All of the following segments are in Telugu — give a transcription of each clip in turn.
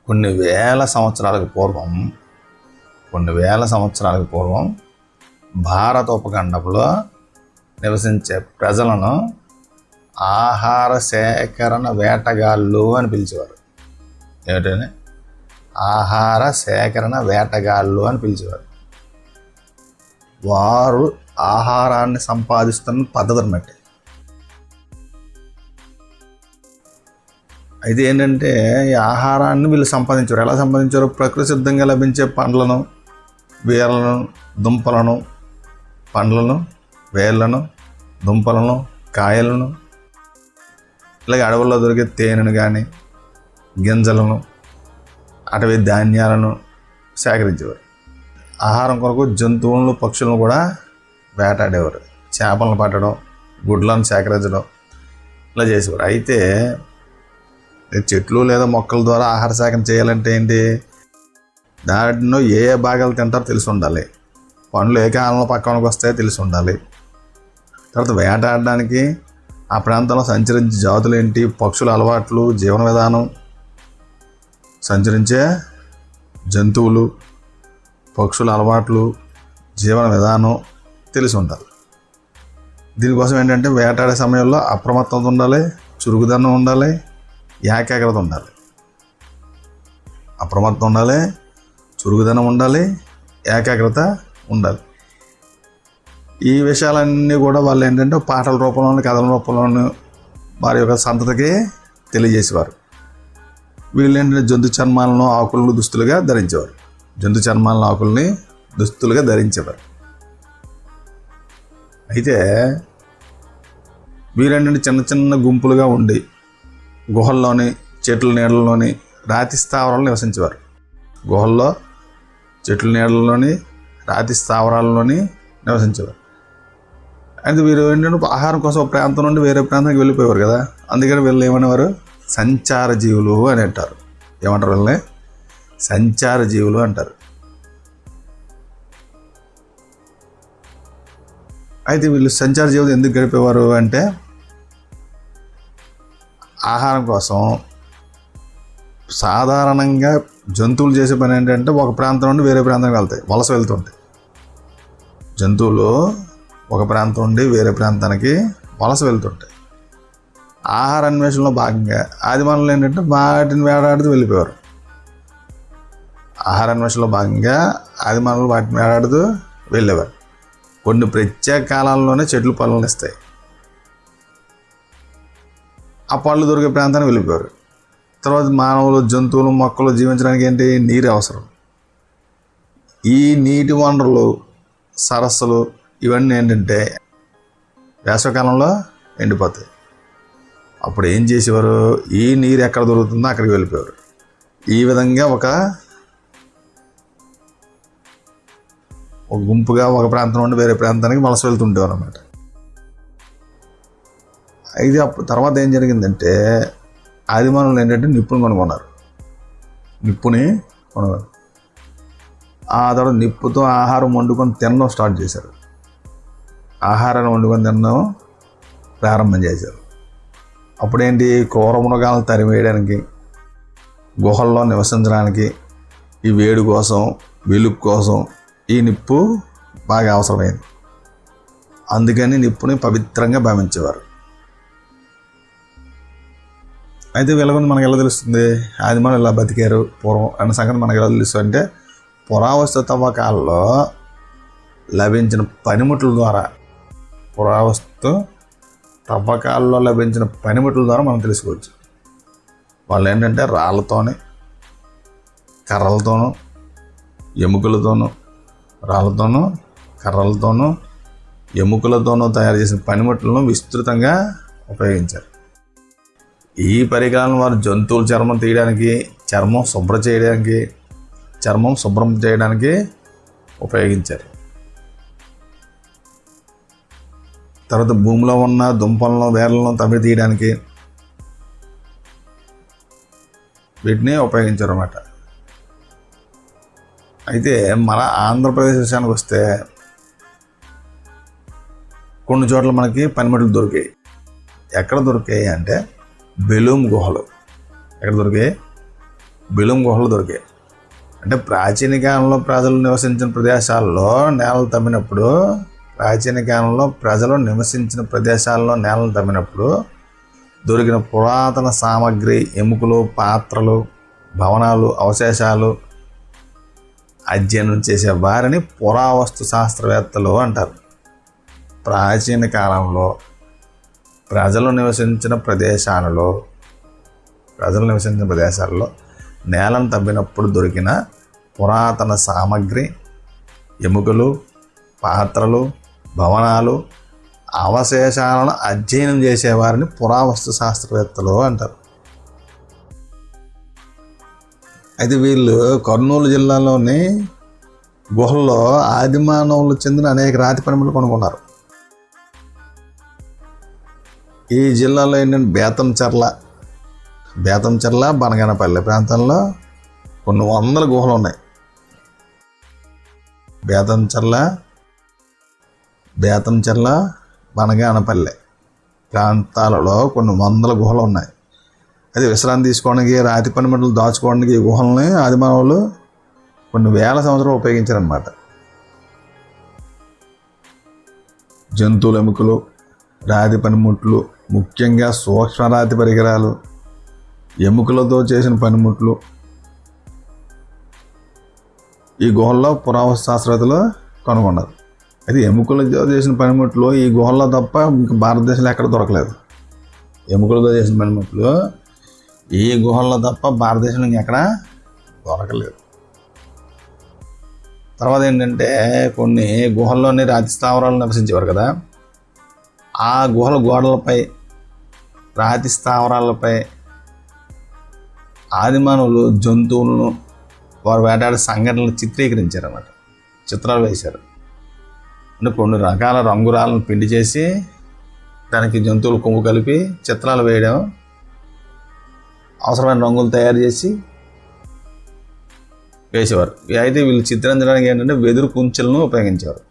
కొన్ని వేల సంవత్సరాలకు పూర్వం భారత ఉపఖండంలో నివసించే ప్రజలను ఆహార సేకరణ వేటగాళ్ళు అని పిలిచేవారు. ఏమిటని? ఆహార సేకరణ వేటగాళ్ళు అని పిలిచేవారు. వారు ఆహారాన్ని సంపాదిస్తున్న పద్ధతిని బట్టి. అయితే ఏంటంటే ఈ ఆహారాన్ని వీళ్ళు సంపాదించారు. ఎలా సంపాదించారు? ప్రకృతి సిద్ధంగా లభించే పండ్లను, వేర్లను, దుంపలను, పండ్లను, వేర్లను, దుంపలను, కాయలను, ఇలాగ అడవుల్లో దొరికే తేనెను కానీ, గింజలను, అటవీ ధాన్యాలను సేకరించేవారు. ఆహారం కొరకు జంతువులను, పక్షులను కూడా వేటాడేవారు. చేపలను పట్టడం, గుడ్లను సేకరించడం ఇలా చేసేవారు. అయితే చెట్లు లేదా మొక్కల ద్వారా ఆహార సేకరణ చేయాలంటే ఏంటి? దాంట్లో ఏ భాగాలు తింటారో తెలిసి ఉండాలి. పండ్లు ఏ కాలంలో పక్కనకు వస్తాయో తెలిసి ఉండాలి. తర్వాత వేటాడడానికి ఆ ప్రాంతంలో సంచరించే జాతులు ఏంటి, పక్షుల అలవాట్లు, జీవన విధానం, సంచరించే జంతువులు, పక్షుల అలవాట్లు, జీవన విధానం తెలిసి ఉండాలి. దీనికోసం ఏంటంటే వేటాడే సమయంలో అప్రమత్తత ఉండాలి, చురుకుదనం ఉండాలి, ఏకాగ్రత ఉండాలి. అప్రమత్తం ఉండాలి, చురుకుదనం ఉండాలి, ఏకాగ్రత ఉండాలి. ఈ విషయాలన్నీ కూడా వాళ్ళు ఏంటంటే పాటల రూపంలోని, కథల రూపంలోని వారి యొక్క సంతతికి తెలియజేసేవారు. వీళ్ళు ఏంటంటే జంతు చర్మాలను, ఆకులను దుస్తులుగా ధరించేవారు. జంతు చర్మాలను, ఆకుల్ని దుస్తులుగా ధరించేవారు. అయితే వీరేంటంటే చిన్న చిన్న గుంపులుగా ఉండి గుహల్లోని, చెట్ల నీడల్లోని, రాతి స్థావరాలను నివసించేవారు. గుహల్లో, చెట్ల నీడల్లోని, రాతి స్థావరాల్లోని నివసించేవారు. అయితే వీరు ఏంటంటే ఆహారం కోసం ఒక ప్రాంతం నుండి వేరే ప్రాంతానికి వెళ్ళిపోయేవారు కదా. అందుకని వీళ్ళు ఏమనేవారు? సంచార జీవులు అని అంటారు. ఏమంటారు వీళ్ళని? సంచార జీవులు అంటారు. అయితే వీళ్ళు సంచార జీవులు ఎందుకు గడిపేవారు అంటే ఆహారం కోసం. సాధారణంగా జంతువులు చేసే పని ఏంటంటే ఒక ప్రాంతం నుండి వేరే ప్రాంతానికి వెళ్తాయి, వలస వెళ్తుంటాయి. జంతువులు ఒక ప్రాంతం నుండి వేరే ప్రాంతానికి వలస వెళ్తుంటాయి. ఆహార అన్వేషణలో భాగంగా ఆదిమానవులు ఏంటంటే వాటిని వేటాడుతూ వెళ్ళిపోయారు. ఆహార అన్వేషణలో భాగంగా ఆదిమానవులు వాటిని వేటాడుతూ వెళ్ళేవారు. కొన్ని ప్రత్యేక కాలాల్లోనే చెట్లు పళ్ళను ఇస్తాయి. ఆ పళ్ళు దొరికే ప్రాంతానికి వెళ్ళిపోయారు. తర్వాత మానవులు, జంతువులు, మొక్కలు జీవించడానికి ఏంటి? నీరు అవసరం. ఈ నీటి వనరులు, సరస్సులు ఇవన్నీ ఏంటంటే వేసవికాలంలో ఎండిపోతాయి. అప్పుడు ఏం చేసేవారు? ఈ నీరు ఎక్కడ దొరుకుతుందో అక్కడికి వెళ్ళిపోయారు. ఈ విధంగా ఒక గుంపుగా ఒక ప్రాంతం నుండి వేరే ప్రాంతానికి వలస వెళ్తుండేవారు అన్నమాట. అయితే అప్పుడు తర్వాత ఏం జరిగిందంటే ఆదిమానవులు ఏంటంటే నిప్పుని కొనుగొన్నారు. ఆ తర్వాత నిప్పుతో ఆహారం వండుకొని తినడం స్టార్ట్ చేశారు. ఆహారాన్ని వండుకొని తినడం ప్రారంభం చేశారు. అప్పుడేంటి? క్రూర మృగాలను తరివేయడానికి, గుహల్లో నివసించడానికి, ఈ వేడి కోసం, వెలుగు కోసం ఈ నిప్పు బాగా అవసరమైంది. అందుకని నిప్పుని పవిత్రంగా భావించేవారు. అయితే వీళ్ళ గురించి మనకు ఎలా తెలుస్తుంది? ఆదిమానవులు ఎలా బతికారు పూర్వం అన్న సంగతి మనకు ఎలా తెలుస్తుంది అంటే పురావస్తు తవ్వకాల్లో లభించిన పనిముట్ల ద్వారా, మనం తెలుసుకోవచ్చు. వాళ్ళు ఏంటంటే రాళ్ళతోని, కర్రలతోనూ, ఎముకలతోనూ, రాళ్ళతోనూ, కర్రలతోనూ, ఎముకలతోనూ తయారు చేసిన పనిముట్లను విస్తృతంగా ఉపయోగించారు. ఈ పరికరాలను వారు జంతువుల చర్మం తీయడానికి, చర్మం శుభ్రం చేయడానికి ఉపయోగించారు. తర్వాత భూమిలో ఉన్న దుంపలను, వేర్లను తవ్వి తీయడానికి వీటిని ఉపయోగించారు అన్నమాట. అయితే మన ఆంధ్రప్రదేశ్ విషయానికి వస్తే కొన్ని చోట్ల మనకి పనిముట్లు దొరికాయి. ఎక్కడ దొరికాయి అంటే బెలూమ్ గుహలు. ఎక్కడ దొరికాయి? బెలూమ్ గుహలు దొరికాయి. అంటే ప్రాచీన కాలంలో ప్రజలు నివసించిన ప్రదేశాల్లో నేలలు తవ్వినప్పుడు నేలలు తవ్వినప్పుడు దొరికిన పురాతన సామగ్రి, ఎముకలు, పాత్రలు, భవనాలు, అవశేషాలు అధ్యయనం చేసే వారిని పురావస్తు శాస్త్రవేత్తలు అంటారు. ప్రాచీన కాలంలో ప్రజలు నివసించిన ప్రదేశాలలో నేలను తవ్వినప్పుడు దొరికిన పురాతన సామగ్రి, ఎముకలు, పాత్రలు, భవనాలు, అవశేషాలను అధ్యయనం చేసేవారిని పురావస్తు శాస్త్రవేత్తలు అంటారు. అయితే వీళ్ళు కర్నూలు జిల్లాలోని గుహల్లో ఆదిమానవులు చెందిన అనేక రాతి పనిముట్లు కనుగొన్నారు. ఈ జిల్లాలో ఏంటంటే బేతంచెర్ల, బనగానపల్లి ప్రాంతంలో కొన్ని వందల గుహలు ఉన్నాయి. బేతంచెర్ల, బనగానపల్లి ప్రాంతాలలో కొన్ని వందల గుహలు ఉన్నాయి. అయితే విశ్రాంతి తీసుకోవడానికి, రాతి పనిముట్లు దాచుకోవడానికి ఈ గుహల్ని ఆదిమానవులు కొన్ని వేల సంవత్సరాలు ఉపయోగించారన్నమాట. జంతువుల ఎముకలు, రాతి పనిముట్లు, ముఖ్యంగా సూక్ష్మ రాతి పరికరాలు, ఎముకలతో చేసిన పనిముట్లు ఈ గుహల్లో పురావస్తు శాస్త్రవేత్తలు కనుగొన్నారు. అయితే ఎముకలతో చేసిన పనిముట్లు ఈ గుహల్లో తప్ప ఇంకా భారతదేశంలో ఎక్కడ దొరకలేదు. ఎముకలతో చేసిన పనిముట్లు ఈ గుహల్లో తప్ప భారతదేశంలో ఇంకెక్కడ దొరకలేదు. తర్వాత ఏంటంటే కొన్ని గుహల్లోని రాతి స్థావరాలు నివసించేవారు కదా, ఆ గుహల గోడలపై, రాతి స్థావరాలపై ఆదిమానవులు జంతువులను వారు వేటాడే సంఘటనలు చిత్రీకరించారన్నమాట. చిత్రాలు వేశారు. అంటే కొన్ని రకాల రంగురాలను పిండి చేసి దానికి జంతువులు కొమ్ము కలిపి చిత్రాలు వేయడం, అవసరమైన రంగులు తయారు చేసి వేసేవారు. అయితే వీళ్ళు చిత్రించడానికి ఏంటంటే వెదురు కుంచెలను ఉపయోగించేవారు.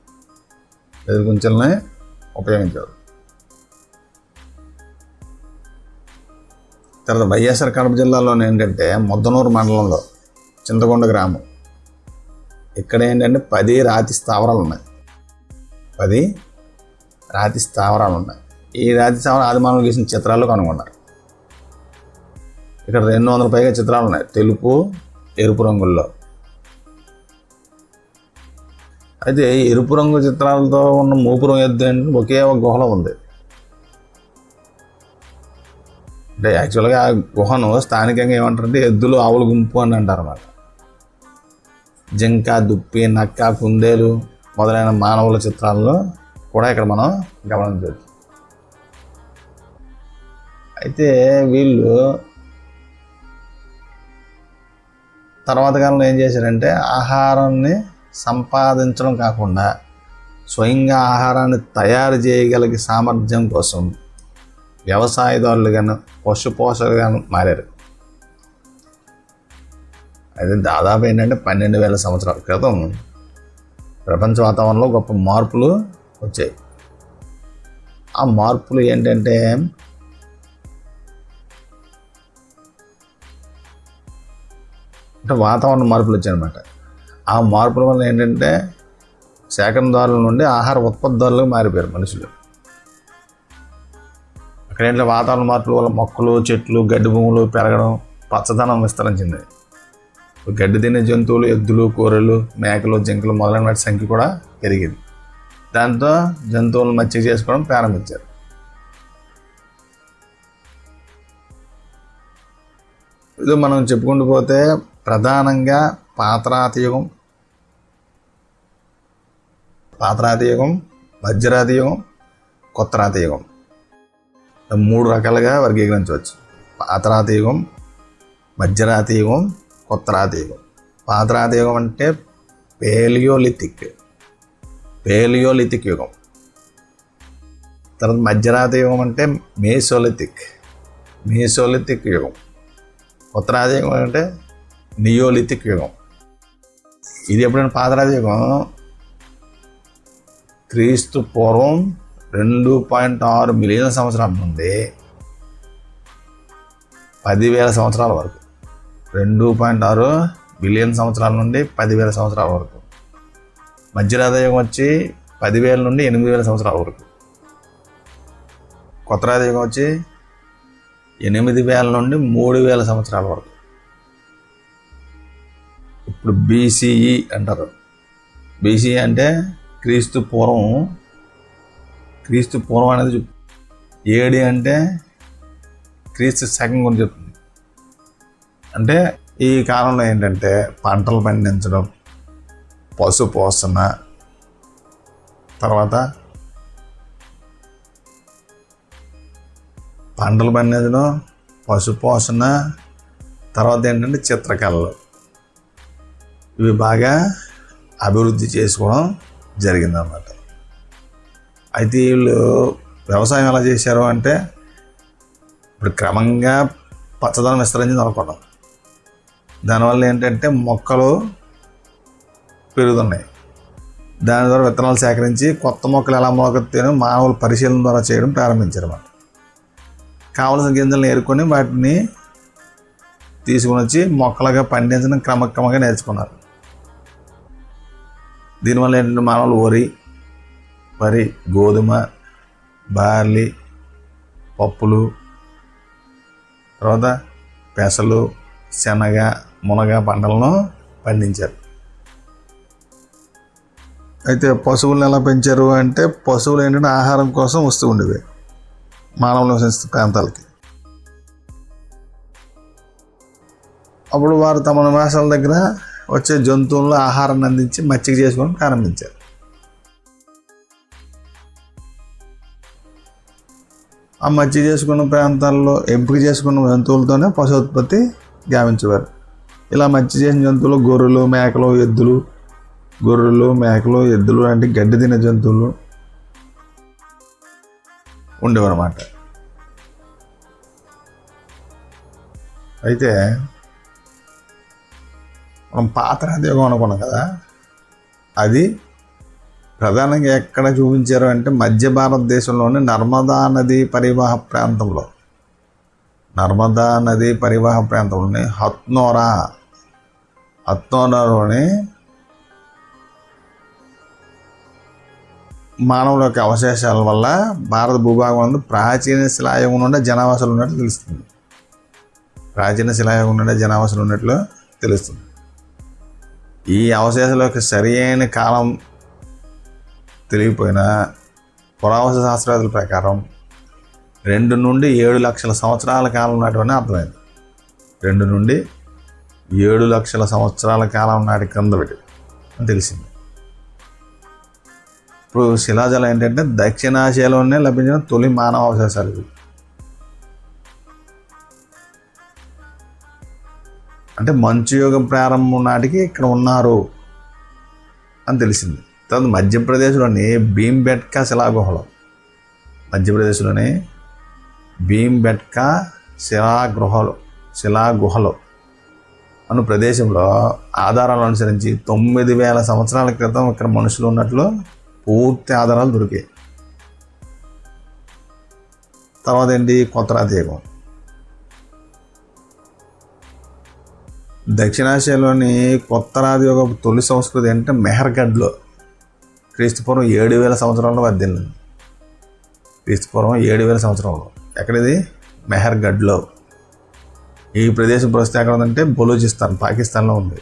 తర్వాత వైఎస్ఆర్ కడప జిల్లాలోనే ఏంటంటే ముద్దనూరు మండలంలో చింతకొండ గ్రామం, ఇక్కడ ఏంటంటే 10 రాతి స్థావరాలు ఉన్నాయి. ఈ రాతి స్థావరాలు ఆదిమానవులు గీసిన చిత్రాలు కనుగొన్నారు. ఇక్కడ 200 పైగా చిత్రాలు ఉన్నాయి, తెలుపు, ఎరుపు రంగుల్లో. అయితే ఎరుపు రంగు చిత్రాలతో ఉన్న మూపురం ఎద్దు అంటే ఒకే ఒక గుహలో ఉంది. అంటే యాక్చువల్గా ఆ గుహను స్థానికంగా ఏమంటారంటే ఎద్దులు, ఆవుల గుంపు అని అంటారు అన్నమాట. జింక, దుప్పి, నక్క, కుందేలు మొదలైన మానవుల చిత్రాలను కూడా ఇక్కడ మనం గమనించవచ్చు. అయితే వీళ్ళు తర్వాత కాలంలో ఏం చేశారంటే ఆహారాన్ని సంపాదించడం కాకుండా స్వయంగా ఆహారాన్ని తయారు చేయగలిగే సామర్థ్యం కోసం వ్యవసాయదారులుగాను, పశుపోషకులుగాను మారారు. అయితే దాదాపు ఏంటంటే 12,000 సంవత్సరాల క్రితం ప్రపంచ వాతావరణంలో గొప్ప మార్పులు వచ్చాయి. ఆ మార్పులు ఏంటంటే వాతావరణ మార్పులు వచ్చాయన్నమాట. ఆ మార్పుల వల్ల ఏంటంటే సేకరణదారుల నుండి ఆహార ఉత్పత్తిదారులుగా మారిపోయారు మనుషులు. అక్కడ ఏంటంటే వాతావరణ మార్పుల వల్ల మొక్కలు, చెట్లు, గడ్డి భూములు పెరగడం, పచ్చదనం విస్తరించింది. గడ్డి తినే జంతువులు, ఎద్దులు, కోరెలు, మేకలు, జింకలు మొదలైన వాటి సంఖ్య కూడా పెరిగింది. దాంతో జంతువులను మచ్చిక చేసుకోవడం ప్రారంభించారు. ఇది మనం చెప్పుకుంటూ పోతే ప్రధానంగా పాతరాతి యుగం, మధ్యరాతి యుగం, కొత్త రాతి యుగం 3 రకాలుగా వర్గీకరించవచ్చు. పాతరాతి యుగం, మధ్యరాతి యుగం, కొత్త రాతి యుగం. పాతరాతి యుగం అంటే పేలియోలిథిక్ యుగం. తర్వాత మధ్యరాతి యుగం అంటే మేసోలిథిక్ యుగం. కొత్త రాతి యుగం అంటే నియోలిథిక్ యుగం. ఇది ఎప్పుడైనా పాతరాతి యుగం క్రీస్తు పూర్వం 2.6 మిలియన్ సంవత్సరాల నుండి 10,000 సంవత్సరాల వరకు 2.6 బిలియన్ సంవత్సరాల నుండి 10,000 సంవత్సరాల వరకు. మధ్యరాధయుగం వచ్చి 10,000 నుండి 8,000 సంవత్సరాల వరకు. కొత్త రాధయుగం వచ్చి 8,000 నుండి 3,000 సంవత్సరాల వరకు. ఇప్పుడు BCE అంటారు. BCE అంటే క్రీస్తు పూర్వం. క్రీస్తు పూర్వం అనేది AD అంటే క్రీస్తు శకం గురించి చెప్తుంది. అంటే ఈ కాలంలో ఏంటంటే పంటలు పండించడం, పశు పోషణ, తర్వాత పంటలు పండించడం, పశు పోషణ, తర్వాత ఏంటంటే చిత్రకళలు, ఇవి బాగా అభివృద్ధి చేసుకోవడం జరిగిందన్నమాట. అయితే వీళ్ళు వ్యవసాయం ఎలా చేశారు అంటే ఇప్పుడు క్రమంగా పచ్చదనం విస్తరించింది అనుకున్నాం. దానివల్ల ఏంటంటే మొక్కలు పెరుగుతున్నాయి. దాని ద్వారా విత్తనాలు సేకరించి కొత్త మొక్కలు ఎలా మొలకెత్తాయో మానవులు పరిశీలన ద్వారా చేయడం ప్రారంభించారు అన్నమాట. కావలసిన గింజలను ఏరుకొని వాటిని తీసుకుని వచ్చి మొక్కలుగా పండించడం క్రమక్రమంగా నేర్చుకున్నారు. దీనివల్ల ఏంటంటే మానవులు వరి, గోధుమ, బార్లీ, పప్పులు, తర్వాత పెసలు, శనగ, మునగ పంటలను పండించారు. అయితే పశువులను ఎలా పెంచారు అంటే పశువులు ఏంటంటే ఆహారం కోసం వస్తూ ఉండేవి మానవులు నివసించే ప్రాంతాలకి. అప్పుడు వారు తమ నివాసాల దగ్గర వచ్చే జంతువులను ఆహారాన్ని అందించి మచ్చిక చేసుకోవడం ప్రారంభించారు. ఆ మచ్చిక చేసుకున్న ప్రాంతాల్లో ఎంపిక చేసుకున్న జంతువులతోనే పశు ఉత్పత్తి గావించేవారు. ఇలా మచ్చిక చేసిన జంతువులు గొర్రెలు, మేకలు, ఎద్దులు లాంటి గడ్డి తినే జంతువులు ఉండేవారు అన్నమాట. అయితే మనం పాత రాధయుగం అనుకున్నాం కదా, అది ప్రధానంగా ఎక్కడ చూపించారు అంటే మధ్య భారతదేశంలోని నర్మదా నదీ పరివాహ ప్రాంతంలోని హత్నోరాలోని మానవుల యొక్క అవశేషాల వల్ల భారత భూభాగంలో ప్రాచీన శిలాయుగం నుండి జనావాసాలు ఉన్నట్లు తెలుస్తుంది. ఈ అవశేషాల యొక్క సరి అయిన కాలం తెలియపోయినా పురావస్తు శాస్త్రవేత్తల ప్రకారం 2 నుండి 7 లక్షల సంవత్సరాల కాలం నాటివని అర్థమైంది. 2 నుండి 7 లక్షల సంవత్సరాల కాలం నాటి క్రిందటి అని తెలిసింది. ఇప్పుడు శిలాజాలం ఏంటంటే దక్షిణాసియాలోనే లభించిన తొలి మానవ అవశేషాలు ఇవి. అంటే మంచు యుగం ప్రారంభం నాటికి ఇక్కడ ఉన్నారు అని తెలిసింది. తర్వాత మధ్యప్రదేశ్లోని భీంబెట్కా శిలాగుహలు అను ప్రదేశంలో ఆధారాలు అనుసరించి 9,000 సంవత్సరాల క్రితం ఇక్కడ మనుషులు ఉన్నట్లు పూర్తి ఆధారాలు దొరికాయి. తర్వాత ఏంటి కొత్త రాధయుగం. దక్షిణాసియాలోని కొత్త రాధయుగ తొలి సంస్కృతి అంటే మెహర్గఢ్లో క్రీస్తుపూర్వం 7,000 సంవత్సరాల్లో వర్ధిల్లింది. క్రీస్తుపూర్వం 7,000 సంవత్సరంలో. ఎక్కడిది? మెహర్గఢ్లో. ఈ ప్రదేశం ప్రస్తుతం ఎక్కడ ఉందంటే బలూచిస్తాన్, పాకిస్తాన్లో ఉంది.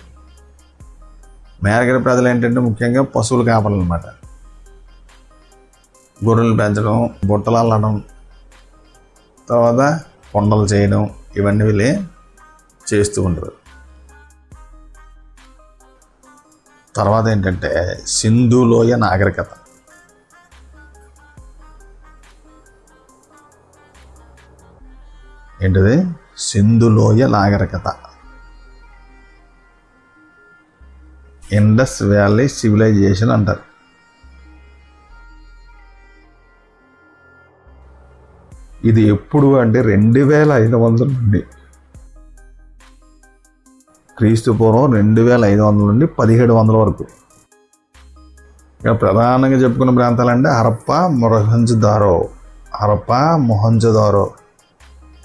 మెహర్గఢ్ ప్రజలు ఏంటంటే ముఖ్యంగా పశువులు కాపలు అన్నమాట. గొర్రెలు పెంచడం, బుట్టలు అల్లడం, తర్వాత కొండలు చేయడం, ఇవన్నీ వీళ్ళు చేస్తూ ఉంటారు. తర్వాత ఏంటంటే సింధు లోయ నాగరికత. ఏంటిది? సింధు లోయ నాగరికత. ఇండస్ వ్యాలీ సివిలైజేషన్ అంటారు. ఇది ఎప్పుడు అంటే 2,500 నుండి క్రీస్తుపూర్వం 2,500 నుండి 1,700 వరకు. ఇక ప్రధానంగా చెప్పుకున్న ప్రాంతాలంటే హరప్పా మొహంజదారో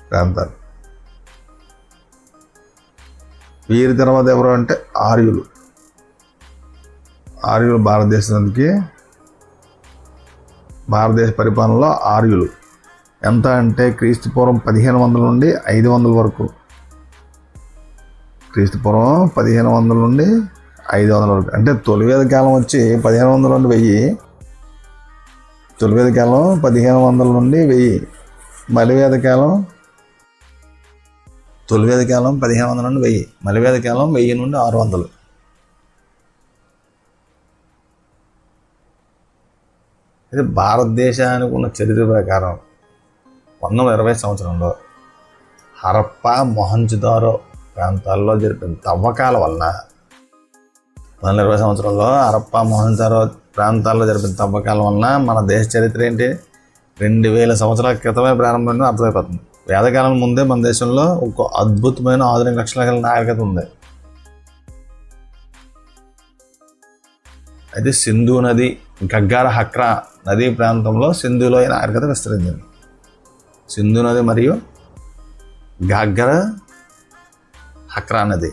ప్రాంతాలు. వీరి తర్వాత ఎవరు అంటే ఆర్యులు. భారతదేశానికి భారతదేశ పరిపాలనలో ఆర్యులు ఎంత అంటే క్రీస్తుపూర్వం 1500 నుండి 500 వరకు. క్రీస్తుపూర్వం 1500 నుండి 500 వరకు. అంటే తొలివేద కాలం వచ్చి 1500 నుండి 1000. తొలివేద కాలం 1500 నుండి 1000. తొలివేద కాలం 1500 నుండి 1000. మలివేద కాలం 1000 నుండి 600. ఇది భారతదేశానికి ఉన్న చరిత్ర ప్రకారం 1920 సంవత్సరంలో హరప్ప, మొహంజదారో ప్రాంతాల్లో జరిపిన తవ్వకాల వలన 1920 సంవత్సరంలో హరప్ప, మొహంజదారో ప్రాంతాల్లో జరిపిన తవ్వకాల వలన మన దేశ చరిత్ర ఏంటి 2000 సంవత్సరాల క్రితమే ప్రారంభమైన అర్థమైపోతుంది. వేదకాలం ముందే మన దేశంలో ఒక అద్భుతమైన ఆధునిక లక్షణాలు గల నాగరికత ఉంది. అయితే సింధు నది, గగ్గర, హక్రా నదీ ప్రాంతంలో సింధులో ఈ నాగరికత విస్తరించింది. సింధు నది మరియు గగ్గర, హక్రా నది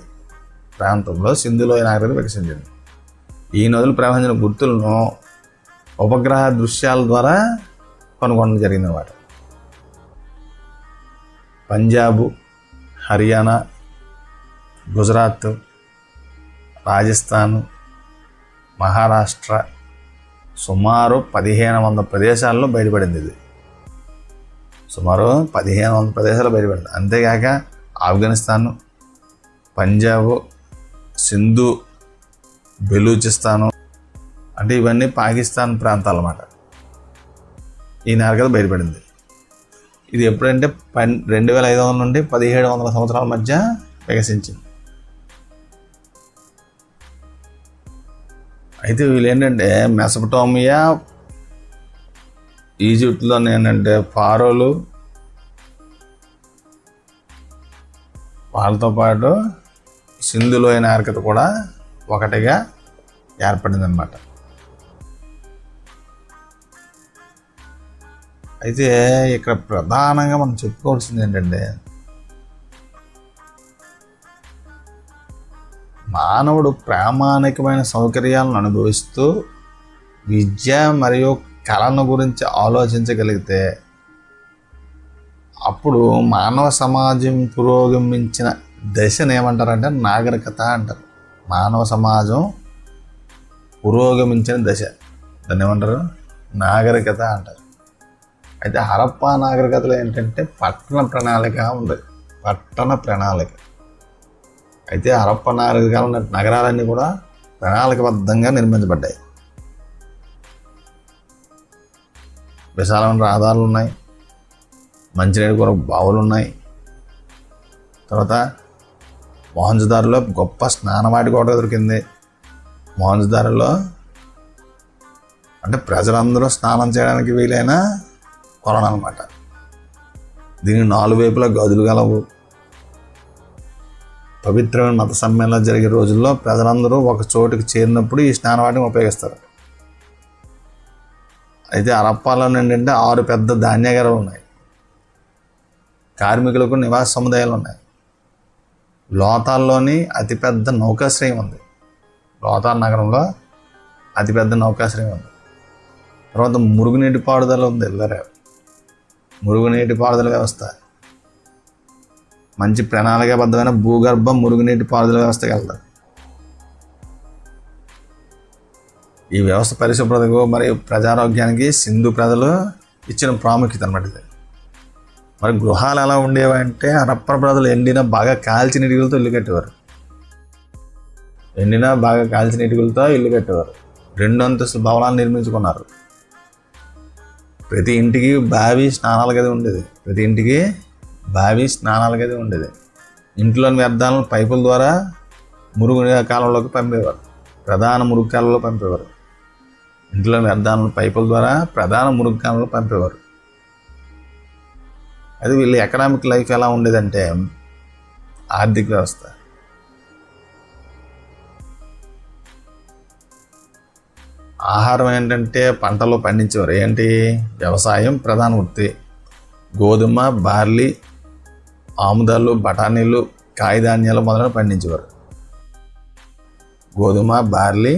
ప్రాంతంలో సింధులో ఈ నాగరికత వికసించింది. ఈ నదులు ప్రవహించిన గుర్తులను ఉపగ్రహ దృశ్యాల ద్వారా కనుగొనడం జరిగిందన్నమాట. పంజాబు, హర్యానా, గుజరాత్, రాజస్థాన్, మహారాష్ట్ర సుమారు 1500 ప్రదేశాల్లో బయటపడింది. ఇది సుమారు 1500 ప్రదేశాల్లో బయటపడింది. అంతేకాక ఆఫ్ఘనిస్తాను, పంజాబు, సింధు, బెలూచిస్తాను అంటే ఇవన్నీ పాకిస్తాన్ ప్రాంతాలు అన్నమాట. ఈ నాగరికత బయటపడింది. ఇది ఎప్పుడంటే 2500 నుండి 1700 సంవత్సరాల మధ్య వికసించింది. అయితే వీళ్ళు ఏంటంటే మెసపటోమియా, ఈజిప్ట్లో ఏంటంటే ఫారోలు, వాళ్ళతో పాటు సింధులోయ నాగరికత కూడా ఒకటిగా ఏర్పడింది అన్నమాట. అయితే ఇక్కడ ప్రధానంగా మనం చెప్పుకోవాల్సింది ఏంటంటే మానవుడు ప్రామాణికమైన సౌకర్యాలను అనుభవిస్తూ విద్య మరియు కళను గురించి ఆలోచించగలిగితే అప్పుడు మానవ సమాజం పురోగమించిన దశను ఏమంటారంటే నాగరికత అంటారు. మానవ సమాజం పురోగమించిన దశ దాన్ని ఏమంటారు? నాగరికత అంటారు. అయితే హరప్పా నాగరికతలో ఏంటంటే పట్టణ ప్రణాళిక ఉంది. పట్టణ ప్రణాళిక. అయితే హరప్పా నాగరికలో ఉన్న నగరాలన్నీ కూడా ప్రణాళికబద్ధంగా నిర్మించబడ్డాయి. విశాలమైన రహదారులు ఉన్నాయి, మంచినీటి కొరకు బావులు ఉన్నాయి. తర్వాత మొహంజదారులో గొప్ప స్నానవాటి కూడా దొరికింది. మొహంజదారులో అంటే ప్రజలందరూ స్నానం చేయడానికి వీలైన కొలను అనమాట. దీనికి 4 వైపులా గదులు గలవు. పవిత్రమైన మత సమ్మేళనాలు జరిగే రోజుల్లో ప్రజలందరూ ఒక చోటుకి చేరినప్పుడు ఈ స్నానవాటిని ఉపయోగిస్తారు. అయితే హరప్పాలో ఏంటంటే 6 పెద్ద ధాన్యాగారాలు ఉన్నాయి. కార్మికులకు నివాస సముదాయాలు ఉన్నాయి. లోతాల్లోని అతిపెద్ద నౌకాశ్రయం ఉంది. లోతాల్ నగరంలో అతిపెద్ద నౌకాశ్రయం ఉంది. తర్వాత మురుగునీటి పారుదల ఉంది. మురుగునీటి పారుదల వ్యవస్థ, మంచి ప్రణాళికాబద్ధమైన భూగర్భ మురుగునీటి పారుదల వ్యవస్థకి వెళ్తారు. ఈ వ్యవస్థ పరిశుభ్రతకు మరియు ప్రజారోగ్యానికి సింధు ప్రజలు ఇచ్చిన ప్రాముఖ్యత అన్నమాట ఇది. మరి గృహాలు ఎలా ఉండేవంటే హరప్పా ప్రజలు ఎండిన బాగా కాల్చిన ఇటుకలతో ఇల్లు కట్టేవారు. 2 అంతస్తుల భవనాలు నిర్మించుకున్నారు. ప్రతి ఇంటికి బావి స్నానాల గది ఉండేది. ఇంట్లోని వ్యర్థాలను పైపుల ద్వారా మురుగు కాలంలోకి పంపేవారు. ప్రధాన మురుగు కాలంలో పంపేవారు. ఇంట్లోని వ్యర్థాలను పైపుల ద్వారా ప్రధాన మురుగు కాలంలో పంపేవారు. అది వీళ్ళ ఎకనామిక్ లైఫ్ ఎలా ఉండేదంటే ఆర్థిక వ్యవస్థ. ఆహారం ఏంటంటే పంటలు పండించేవారు. ఏంటి? వ్యవసాయం ప్రధాన వృత్తి. గోధుమ, బార్లీ, ఆముదాలు, బఠానీలు, కాయధాన్యాలు మొదలైన పండించేవారు. గోధుమ, బార్లీ,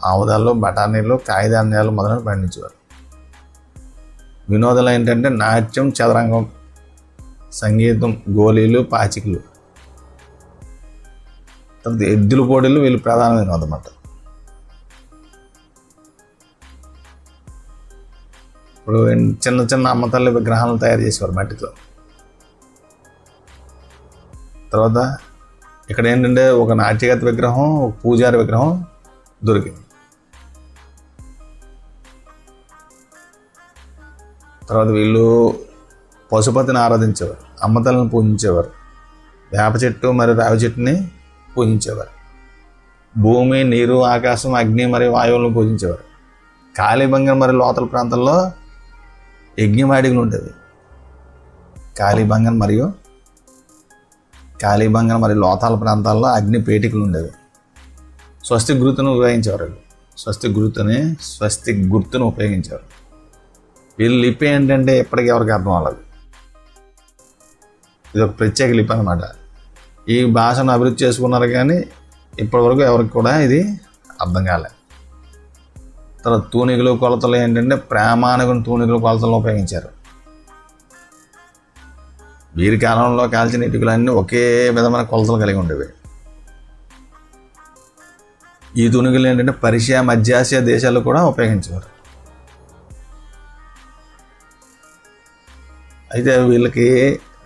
ఆముదాలు, బఠానీలు, కాయధాన్యాలు మొదలైనవి పండించేవారు. వినోదాలు ఏంటంటే నాట్యం, చదరంగం, సంగీతం, గోళీలు, పాచికలు, తర్వాత ఎద్దుల పోటీలు వీళ్ళు ప్రధాన వినోదం అన్నమాట. ఇప్పుడు చిన్న చిన్న అమ్మతల్లి విగ్రహాలను తయారు చేసేవారు మట్టితో. తర్వాత ఇక్కడ ఏంటంటే ఒక నాట్యగత విగ్రహం, ఒక పూజారి విగ్రహం దొరికింది. తర్వాత వీళ్ళు పశుపతిని ఆరాధించేవారు, అమ్మతల్ని పూజించేవారు, వేప చెట్టు మరియు రావి చెట్టుని పూజించేవారు, భూమి, నీరు, ఆకాశం, అగ్ని మరియు వాయువులను పూజించేవారు. కాళీబంగన్ మరియు లోతల ప్రాంతాల్లో యజ్ఞవాడికలు ఉండేవి. కాళీబంగన్ మరియు లోతాల ప్రాంతాల్లో అగ్ని పేటికలు ఉండేవి. స్వస్తిక్ గుర్తును ఉపయోగించేవారు. స్వస్తిక్ గుర్తును ఉపయోగించేవారు. వీళ్ళ లిపి ఏంటంటే ఎప్పటికీ ఎవరికి అర్థం అవ్వలేదు. ఇది ఒక ప్రత్యేక లిపి అనమాట. ఈ భాషను అభివృద్ధి చేసుకున్నారు కానీ ఇప్పటివరకు ఎవరికి కూడా ఇది అర్థం కాలేదు. తర్వాత తూనికలు, కొలతలు ఏంటంటే ప్రామాణికం తూనికలు, కొలతలను ఉపయోగించారు. వీరి కాలంలో కాల్చిన ఇటుకలన్నీ ఒకే విధమైన కొలతలు కలిగి ఉండేవి. ఈ తూనికలు ఏంటంటే పర్షియా, మధ్యాసియా దేశాల్లో కూడా ఉపయోగించేవారు. అయితే వీళ్ళకి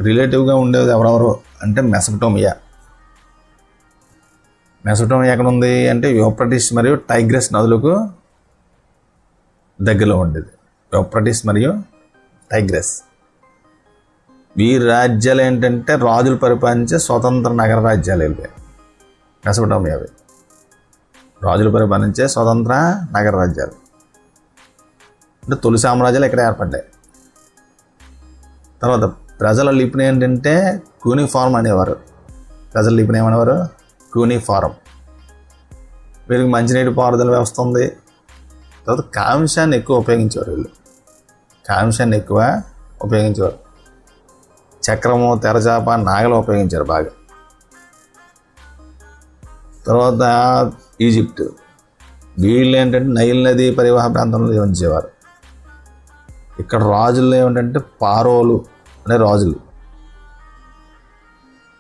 రిలేటివ్గా ఉండేది ఎవరెవరు అంటే మెసపటోమియా ఎక్కడ ఉంది అంటే యూఫ్రటీస్ మరియు టైగ్రస్ నదులకు దగ్గరలో ఉండేది. యూఫ్రటీస్ మరియు టైగ్రస్. వీరి రాజ్యాలు ఏంటంటే రాజులు పరిపాలించే స్వతంత్ర నగర రాజ్యాలు వెళ్ళిపోయాయి. మెసపటోమియావి రాజులు పరిపాలించే స్వతంత్ర నగర రాజ్యాలు అంటే తొలి సామ్రాజ్యాలు ఇక్కడ ఏర్పడ్డాయి. తర్వాత ప్రజల లిపిని ఏంటంటే క్యూనిఫార్మ్ అనేవారు. ప్రజల లిపిని ఏమనేవారు? క్యూనిఫార్మ్. వీరికి మంచినీటి పారుదల వ్యవస్థ ఉంది. తర్వాత కాంస్యాన్ని ఎక్కువ ఉపయోగించేవారు. చక్రము, తెరచాప, నాగలు ఉపయోగించారు బాగా. తర్వాత ఈజిప్ట్. వీళ్ళు ఏంటంటే నైల్ నది పరివాహ ప్రాంతంలో జీవించేవారు. ఇక్కడ రాజులు ఏమిటంటే పారోలు అనే రాజులు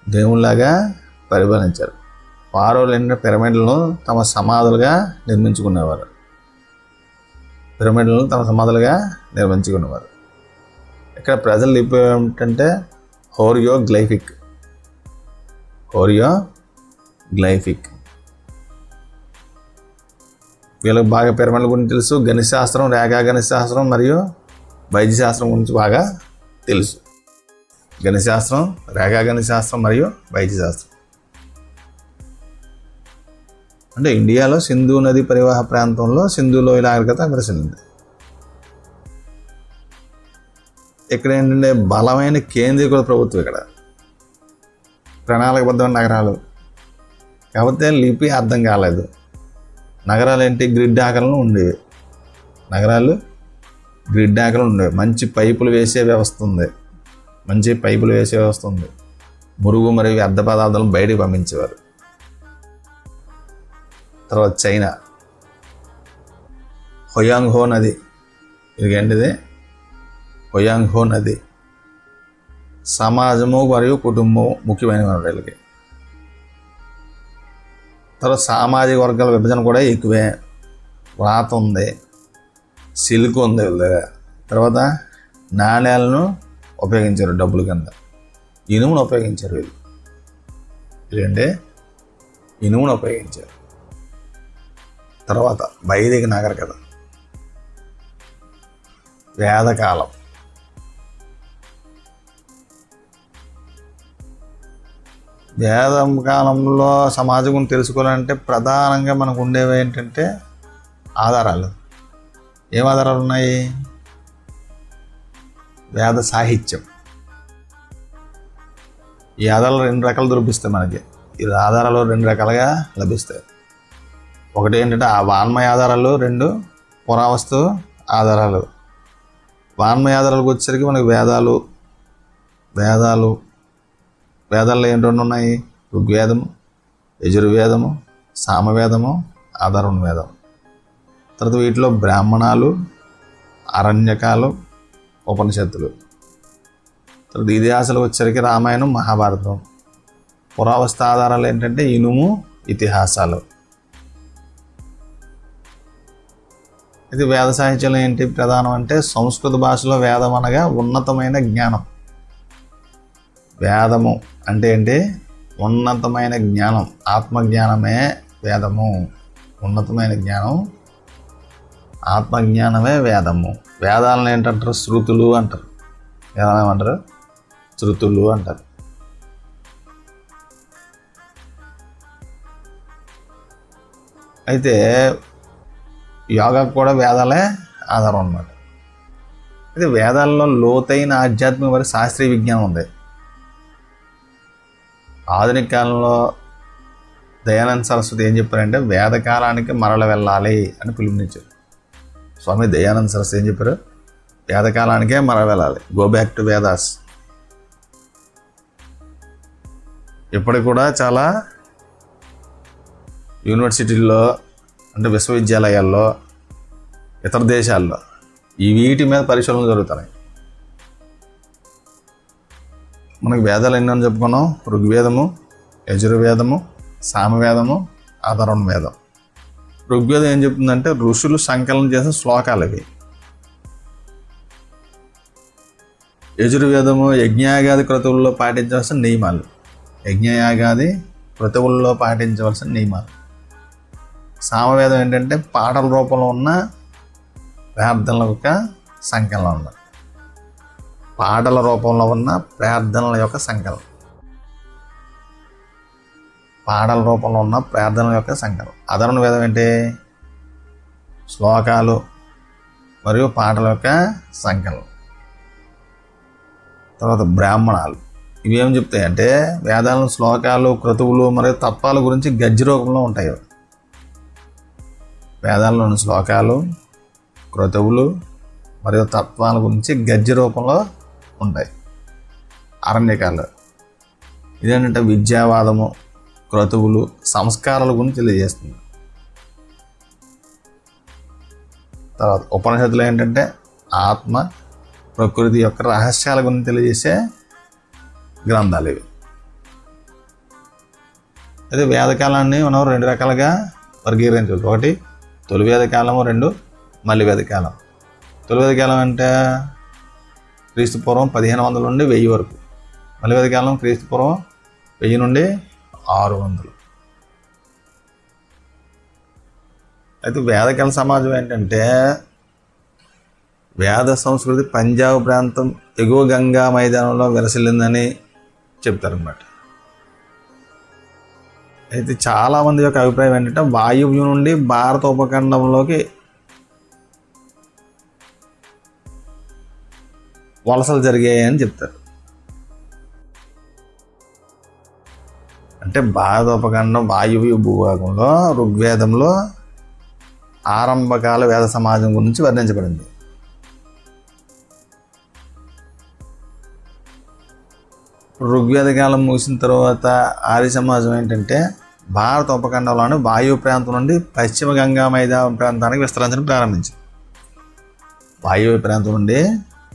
దేవుళ్ళలాగా పరిపాలించారు. పారోలు ఏంటంటే పిరమిడ్లను తమ సమాధులుగా నిర్మించుకునేవారు. ఇక్కడ ప్రజలు లిపి ఏమిటంటే హోరియోగ్లైఫిక్. వీళ్ళకి బాగా పిరమిడ్ల గురించి తెలుసు. గణిత శాస్త్రం, రేఖా గణిత శాస్త్రం మరియు వైద్య శాస్త్రం గురించి బాగా తెలుసు. గణిత శాస్త్రం, రేఖా గణిత శాస్త్రం మరియు వైద్య శాస్త్రం. అంటే ఇండియాలో సింధు నది పరివాహ ప్రాంతంలో సింధు లోయ నాగరికత వికసించింది. ఇక్కడ ఏంటంటే బలమైన కేంద్రీకృత ప్రభుత్వం. ఇక్కడ ప్రణాళికబద్ధమైన నగరాలు కాకపోతే లిపి అర్థం కాలేదు. నగరాలు ఏంటి? గ్రిడ్ ఆకరణలు ఉండేవి. మంచి పైపులు వేసే వ్యవస్థ ఉంది. మురుగు మరియు వ్యర్థ పదార్థాలను బయటికి పంపించేవారు. తర్వాత చైనా, హొయాంగ్హో నది. ఇదిగేంటిది? హొయాంగ్హో నది. సమాజము మరియు కుటుంబం ముఖ్యమైన వీళ్ళకి. తర్వాత సామాజిక వర్గాల విభజన కూడా ఎక్కువే. వ్రాత ఉంది, సిల్క్ ఉంది వీళ్ళ దగ్గర. తర్వాత నాణ్యాలను ఉపయోగించారు డబ్బుల కింద. ఇనుమును ఉపయోగించారు ఇనుమును ఉపయోగించారు. తర్వాత వైదిక నాగరికత, వేదకాలం. వేదం కాలంలో సమాజం గురించి తెలుసుకోవాలంటే ప్రధానంగా మనకు ఉండేవి ఏంటంటే ఆధారాలు. ఏం ఆధారాలు ఉన్నాయి? వేద సాహిత్యం. ఈ ఆధారాలు 2 రకాలు దొరికిస్తాయి మనకి. ఈ ఆధారాలు 2 రకాలుగా లభిస్తాయి. ఒకటి ఏంటంటే ఆ వాన్మయ ఆధారాలు, 2 పురావస్తు ఆధారాలు. వాన్మయ ఆధారాలకు వచ్చేసరికి మనకి వేదాల్లో ఏంటి ఉన్నాయి? ఋగ్వేదము, యజుర్వేదము, సామవేదము, అధర్వణ వేదం. తర్వాత వీటిలో బ్రాహ్మణాలు, అరణ్యకాలు, ఉపనిషత్తులు. తర్వాత ఇతిహాసాలు వచ్చరికి రామాయణం, మహాభారతం. పురావస్తు ఆధారాలు ఏంటంటే ఇనుము, ఇతిహాసాలు. ఇది వేద సాహిత్యంలో ఏంటి ప్రధానం అంటే సంస్కృత భాషలో వేదం అనగా ఉన్నతమైన జ్ఞానం. వేదము అంటే ఏంటి? ఉన్నతమైన జ్ఞానం, ఆత్మజ్ఞానమే వేదము. ఉన్నతమైన జ్ఞానం, ఆత్మజ్ఞానమే వేదము. వేదాలను ఏంటంటారు? శృతులు అంటారు. వేదాలు ఏమంటారు? శృతులు అంటారు. అయితే యోగాకు కూడా వేదాలే ఆధారం అన్నమాట. అయితే వేదాల్లో లోతైన ఆధ్యాత్మిక మరియు శాస్త్రీయ విజ్ఞానం ఉంది. ఆధునిక కాలంలో దయానంద సరస్వతి ఏం చెప్పారంటే వేదకాలానికి మరల వెళ్ళాలి అని పిలుపునిచ్చారు. స్వామి దయానంద సరస్వతి ఏం చెప్పారు? వేదకాలానికే మరల వెళ్ళాలి, గో బ్యాక్ టు వేదాస్. ఇప్పటికి కూడా చాలా యూనివర్సిటీల్లో అంటే విశ్వవిద్యాలయాల్లో, ఇతర దేశాల్లో ఈ వీటి మీద పరిశోధనలు జరుగుతున్నాయి. మనకి వేదాలు ఎన్నో చెప్పుకున్నాం. ఋగ్వేదము, యజుర్వేదము, సామవేదము, అధర్వణ వేదం. ఋగ్వేదం ఏం చెప్తుందంటే ఋషులు సంకలనం చేసిన శ్లోకాలు ఇవి. యజుర్వేదము యజ్ఞయాగాది క్రతువుల్లో పాటించవలసిన నియమాలు. యజ్ఞయాగాది క్రతువుల్లో పాటించవలసిన నియమాలు. సామవేదం ఏంటంటే పాటల రూపంలో ఉన్న ప్రార్థనల యొక్క సంకలనం అన్నమాట. పాటల రూపంలో ఉన్న ప్రార్థనల యొక్క సంకలనం. పాటల రూపంలో ఉన్న ప్రార్థనల యొక్క సంకలనం. అధర్వణ వేదం ఏంటి? శ్లోకాలు మరియు పాటల యొక్క సంకలనం. తర్వాత బ్రాహ్మణాలు ఇవేం చెప్తాయంటే వేదాలను శ్లోకాలు, క్రతువులు మరియు తత్వాల గురించి గద్య రూపంలో ఉంటాయి. వేదాల్లోని శ్లోకాలు, క్రతువులు మరియు తత్వాల గురించి గద్య రూపంలో ఉంటాయి. అరణ్యకాలు ఇదేంటంటే విద్యావాదము, క్రతువులు, సంస్కారాల గురించి తెలియజేస్తుంది. తర్వాత ఉపనిషత్తులు ఏంటంటే ఆత్మ, ప్రకృతి యొక్క రహస్యాల గురించి తెలియజేసే గ్రంథాలు ఇవి. అయితే వేదకాలాన్ని మనం 2 రకాలుగా వర్గీకరించవచ్చు. ఒకటి తొలి వేదకాలము, 2 మళ్ళీ వేదకాలం. తొలి వేదకాలం అంటే క్రీస్తు పూర్వం 1500 నుండి 1000 వరకు. మళ్ళీ వేదకాలం క్రీస్తు పూర్వం 1000 నుండి 600. అయితే వేదకాల సమాజం ఏంటంటే వేద సంస్కృతి పంజాబ్ ప్రాంతం ఎగువ గంగా మైదానంలో విలసిల్లిందని చెప్తారన్నమాట. అయితే చాలామంది యొక్క అభిప్రాయం ఏంటంటే వాయువ్యం నుండి భారత ఉపఖండంలోకి వలసలు జరిగాయి అని చెప్తారు. అంటే భారత ఉపఖండం వాయువ్య భూభాగంలో ఋగ్వేదంలో ఆరంభకాల వేద సమాజం గురించి వర్ణించబడింది. ఋగ్వేద కాలం ముగిసిన తర్వాత ఆర్య సమాజం ఏంటంటే భారత ఉపఖండంలోని వాయువ్య ప్రాంతం నుండి పశ్చిమ గంగా మైదానం ప్రాంతానికి విస్తరించడం ప్రారంభించింది. వాయువ్య ప్రాంతం నుండి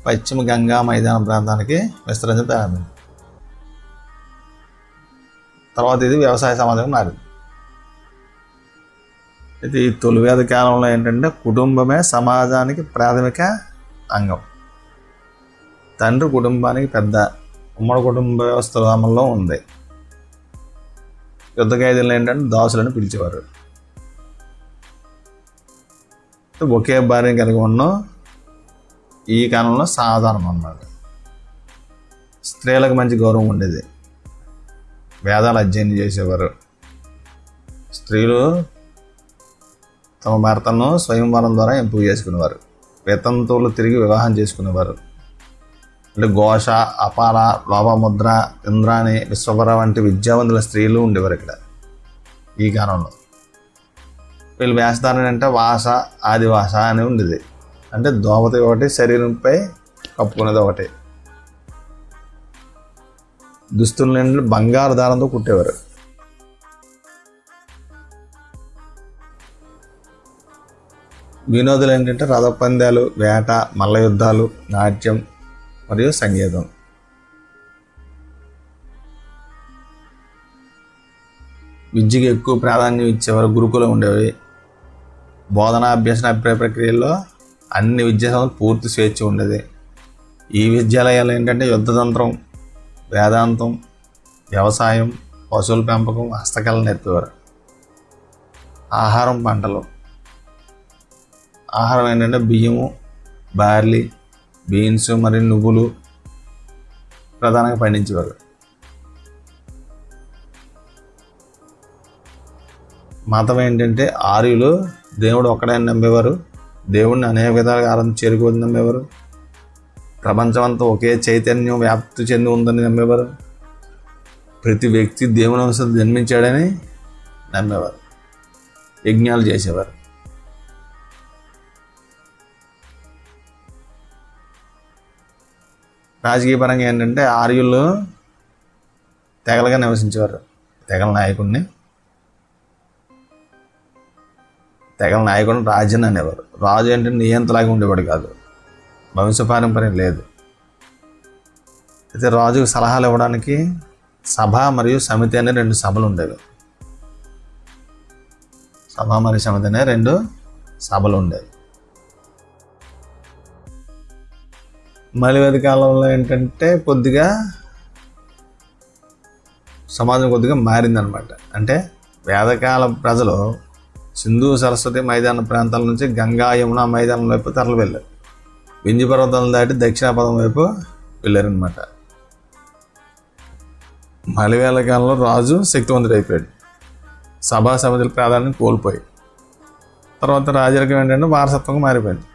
పశ్చిమ గంగా మైదానం ప్రాంతానికి విస్తరించడం ప్రారంభించింది. తర్వాత ఇది వ్యవసాయ సమాజంగా మారింది. అయితే ఈ తొలి వేద కాలంలో ఏంటంటే కుటుంబమే సమాజానికి ప్రాథమిక అంగం. తండ్రి కుటుంబానికి పెద్ద. ఉమ్మడి కుటుంబ వ్యవస్థ అమల్లో ఉంది. యుద్ధ ఖైదీలను ఏంటంటే దాసులను పిలిచేవారు. ఒకే భార్యను కలిగి ఉన్న ఈ కాలంలో సాధారణం అన్నమాట. స్త్రీలకు మంచి గౌరవం ఉండేది. వేదాలు అధ్యయనం చేసేవారు. స్త్రీలు తమ భర్తను స్వయంవరం ద్వారా ఎంపిక చేసుకునేవారు. వితంతువులు తిరిగి వివాహం చేసుకునేవారు. అంటే ఘోష, అపార, లోపముద్ర, ఇంద్రాణి, విశ్వభర వంటి విద్యావంతుల స్త్రీలు ఉండేవారు ఇక్కడ ఈ కాలంలో. వీళ్ళు వేషధారణ అంటే వాస, ఆదివాస అని ఉండేది. అంటే దోవతి ఒకటి, శరీరంపై కప్పుకునేది ఒకటి. దుస్తులు బంగారు దారంతో కుట్టేవారు. వినోదాలు ఏంటంటే రథ పందాలు, వేట, మల్ల యుద్ధాలు, నాట్యం మరియు సంగీతం. విద్యకు ఎక్కువ ప్రాధాన్యం ఇచ్చేవారు, గురుకులం ఉండేవి. బోధన, అభ్యసన, అభిప్రాయ ప్రక్రియల్లో అన్ని విద్యా సంస్థలు పూర్తి స్వేచ్ఛ ఉండేది. ఈ విద్యాలయాలు ఏంటంటే యుద్ధతంత్రం, వేదాంతం, వ్యవసాయం, పశువుల పెంపకం, హస్తకళలు నేర్పేవారు. ఆహారం, పంటలు. ఆహారం ఏంటంటే బియ్యము, బార్లీ, బీన్స్ మరియు నువ్వులు ప్రధానంగా పండించేవారు. మతం ఏంటంటే ఆర్యులు దేవుడు ఒక్కడే నమ్మేవారు. దేవుడిని అనేక విధాలుగా ఆరాధన చేరుకోవద్దని నమ్మేవారు. ప్రపంచం అంతా ఒకే చైతన్యం వ్యాప్తి చెంది ఉందని నమ్మేవారు. ప్రతి వ్యక్తి దేవుని అంశం జన్మించాడని నమ్మేవారు. యజ్ఞాలు చేసేవారు. రాజకీయ పరంగా ఏంటంటే ఆర్యులు తెగలుగా నివసించేవారు. తెగల నాయకుడిని రాజుని అనేవారు. రాజు అంటే నియంతలాగా ఉండేవాడు కాదు, వంశపారంపర్యం లేదు. అయితే రాజుకు సలహాలు ఇవ్వడానికి సభ మరియు సమితి అనే 2 సభలు ఉండేవి. సభ మరియు సమితి అనే 2 సభలు ఉండేవి. మలివేద కాలంలో ఏంటంటే కొద్దిగా సమాజం కొద్దిగా మారిందనమాట. అంటే వేదకాల ప్రజలు సింధు సరస్వతి మైదాన ప్రాంతాల నుంచి గంగా, యమున మైదానం వైపు తరలి వెళ్ళారు. వింధ్య పర్వతాలను దాటి దక్షిణాపథం వైపు వెళ్ళారనమాట. మలివేద కాలంలో రాజు శక్తివంతుడైపోయాడు. సభా సమితుల ప్రాధాన్యం కోల్పోయి తర్వాత రాజరికం ఏంటంటే వారసత్వంగా మారిపోయింది.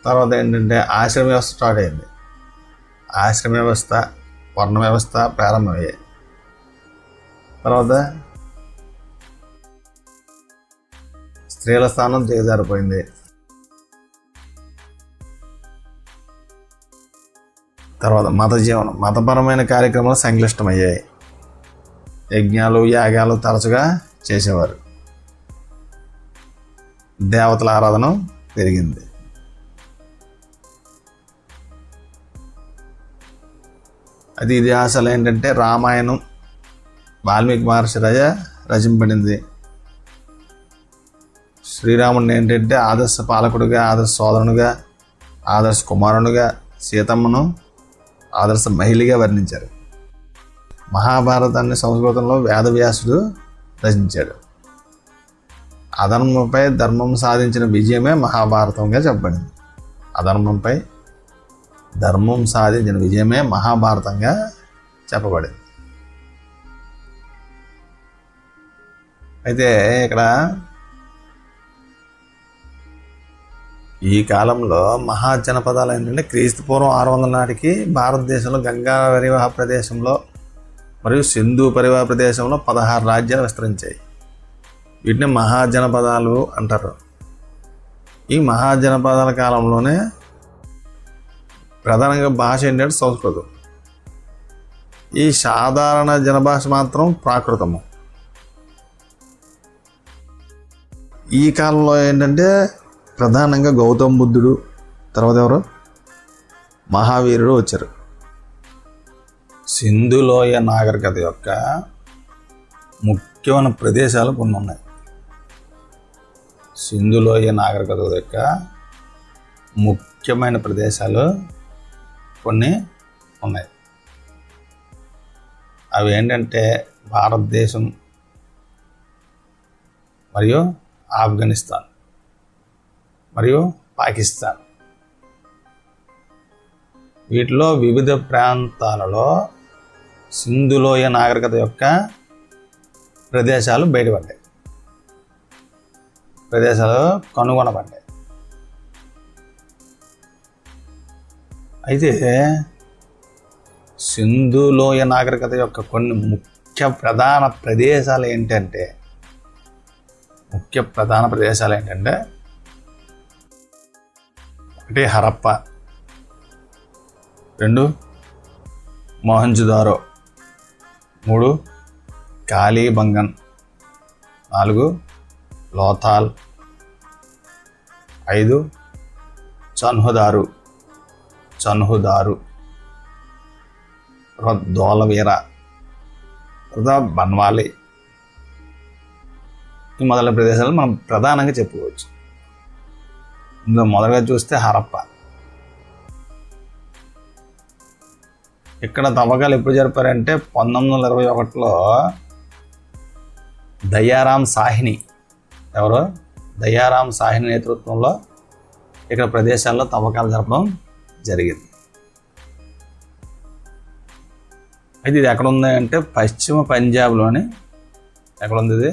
తర్వాత ఏంటంటే ఆశ్రమ వ్యవస్థ స్టార్ట్ అయింది. ఆశ్రమ వ్యవస్థ, వర్ణ వ్యవస్థ ప్రారంభమయ్యాయి. తర్వాత స్త్రీల స్థానం దిగజారిపోయింది. తర్వాత మత జీవనం, మతపరమైన కార్యక్రమాలు సంక్లిష్టమయ్యాయి. యజ్ఞాలు, యాగాలు తరచుగా చేసేవారు. దేవతల ఆరాధన పెరిగింది. అది ఇతిహాసాలు ఏంటంటే రామాయణం వాల్మీకి మహర్షి రచింపబడింది. శ్రీరాముడిని ఏంటంటే ఆదర్శ పాలకుడుగా, ఆదర్శ సోదరునిగా, ఆదర్శ కుమారునిగా, సీతమ్మను ఆదర్శ మహిళగా వర్ణించారు. మహాభారతాన్ని సంస్కృతంలో వేదవ్యాసుడు రచించాడు. అధర్మంపై ధర్మం సాధించిన విజయమే మహాభారతంగా చెప్పబడింది. అధర్మంపై ధర్మం సాధించిన విజయమే మహాభారతంగా చెప్పబడింది. అయితే ఇక్కడ ఈ కాలంలో మహాజనపదాలు ఏంటంటే క్రీస్తుపూర్వం 600 నాటికి భారతదేశంలో గంగా పరివాహ ప్రదేశంలో మరియు సింధు పరివాహ ప్రదేశంలో 16 రాజ్యాలు విస్తరించాయి. వీటిని మహాజనపదాలు అంటారు. ఈ మహాజనపదాల కాలంలోనే ప్రధానంగా భాష ఏంటంటే సంస్కృతం. ఈ సాధారణ జనభాష మాత్రం ప్రాకృతము. ఈ కాలంలో ఏంటంటే ప్రధానంగా గౌతమ బుద్ధుడు, తర్వాత ఎవరు మహావీరుడు వచ్చారు. సింధులోయ నాగరికత యొక్క ముఖ్యమైన ప్రదేశాలు కొన్ని ఉన్నాయి. సింధులోయ నాగరికత యొక్క ముఖ్యమైన ప్రదేశాలు కొన్ని ఉన్నాయి. అవి ఏంటంటే భారతదేశం మరియు ఆఫ్ఘనిస్తాన్ మరియు పాకిస్తాన్. వీటిలో వివిధ ప్రాంతాలలో సింధులోయ నాగరికత యొక్క ప్రదేశాలు బయటపడ్డాయి, ప్రదేశాలు కనుగొనబడ్డాయి. అయితే సింధులోయ నాగరికత యొక్క కొన్ని ముఖ్య ప్రధాన ప్రదేశాలు ఏంటంటే ఒకటి హరప్ప, 2 మొహంజుదారో, 3 కాళీబంగన్, 4 లోథాల్, 5 చన్హుదారు, తర్వాత ధోలవీర, తర్వాత బన్వాలి. ఈ మొదలైన ప్రదేశాలు మనం ప్రధానంగా చెప్పుకోవచ్చు. ఇందులో మొదటగా చూస్తే హరప్ప. ఇక్కడ తవ్వకాలు ఎప్పుడు జరిపారంటే 1921లో దయారాం సాహ్ని, ఎవరో దయారాం సాహ్ని నేతృత్వంలో ఇక్కడ ప్రదేశాల్లో తవ్వకాలు జరపడం జరిగింది. అయితే ఇది ఎక్కడ ఉంది అంటే పశ్చిమ పంజాబ్లోని, ఎక్కడుంది ఇది?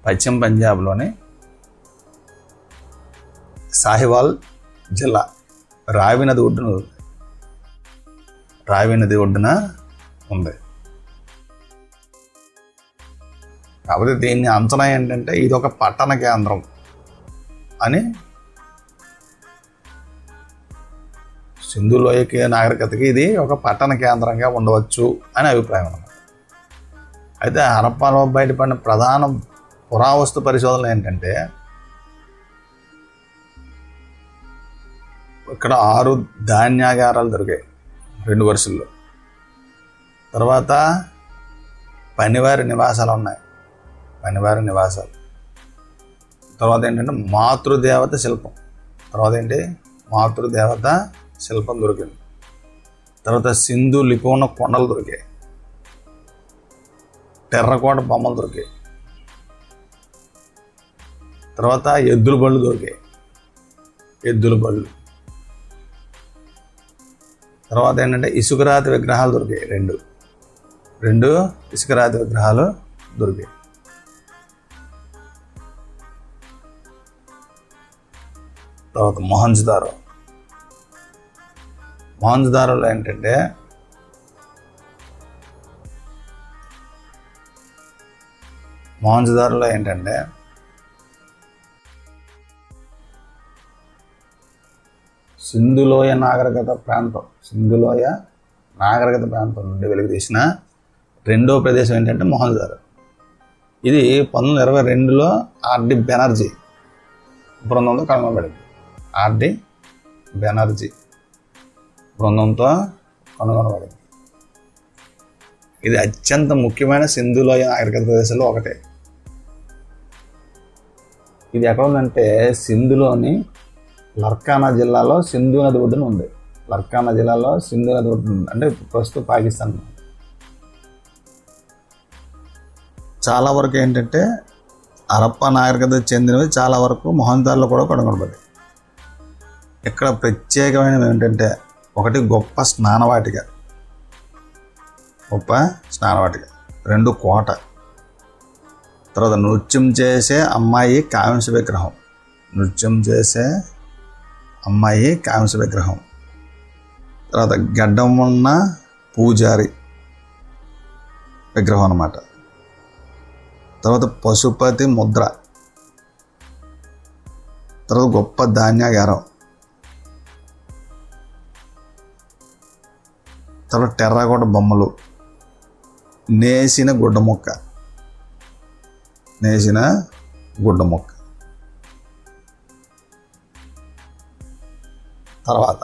పశ్చిమ పంజాబ్లోని సాహివాల్ జిల్లా రావి నది ఒడ్డున ఉంది. కాకపోతే దీన్ని అంచనా ఏంటంటే ఇది ఒక పట్టణ కేంద్రం అని, సింధు లోయకి నాగరికతకి ఇది ఒక పట్టణ కేంద్రంగా ఉండవచ్చు అని అభిప్రాయం అన్నమాట. అయితే హరప్పాలో బయటపడిన ప్రధాన పురావస్తు పరిశోధనలు ఏంటంటే ఇక్కడ 6 ధాన్యాగారాలు దొరికాయి 2 వరుసల్లో. తర్వాత పనివారి నివాసాలు ఉన్నాయి, తర్వాత ఏంటంటే మాతృదేవత శిల్పం దొరికింది. తర్వాత సింధు లిపోన కొండలు దొరికాయి, టెర్రకోట బొమ్మలు దొరికాయి, తర్వాత ఎద్దుల బళ్ళు దొరికాయి, తర్వాత ఏంటంటే ఇసుకరాతి విగ్రహాలు దొరికాయి, 2 ఇసుకరాతి విగ్రహాలు దొరికాయి. తర్వాత మొహంజదారోలో ఏంటంటే సింధులోయ నాగరికత ప్రాంతం నుండి వెలుగు తీసిన రెండో ప్రదేశం ఏంటంటే మొహంజదారో. ఇది 1922లో ఆర్డి బెనర్జీ బృందంతో కనుగొనబడింది. ఇది అత్యంత ముఖ్యమైన సింధులోయ నాగరికత ప్రదేశాల్లో ఒకటే. ఇది ఎక్కడ ఉందంటే సింధులోని లర్కానా జిల్లాలో సింధు నది ఒడ్డున ఉంది. అంటే ప్రస్తుతం పాకిస్తాన్. చాలా వరకు ఏంటంటే హరప్పా నాగరికతకు చెందినవి చాలా వరకు మొహంజదారోలో కూడా కనుగొనబడ్డాయి. ఇక్కడ ప్రత్యేకమైనవి ఏంటంటే ఒకటి గొప్ప స్నానవాటిక, 2 కోట, తర్వాత నృత్యం చేసే అమ్మాయి కాంస్య విగ్రహం, తర్వాత గడ్డం ఉన్న పూజారి విగ్రహం అన్నమాట. తర్వాత పశుపతి ముద్ర, తర్వాత గొప్ప ధాన్యాగారం, తర్వాత టెర్రకోట బొమ్మలు, నేసిన గుడ్డ మొక్క, తర్వాత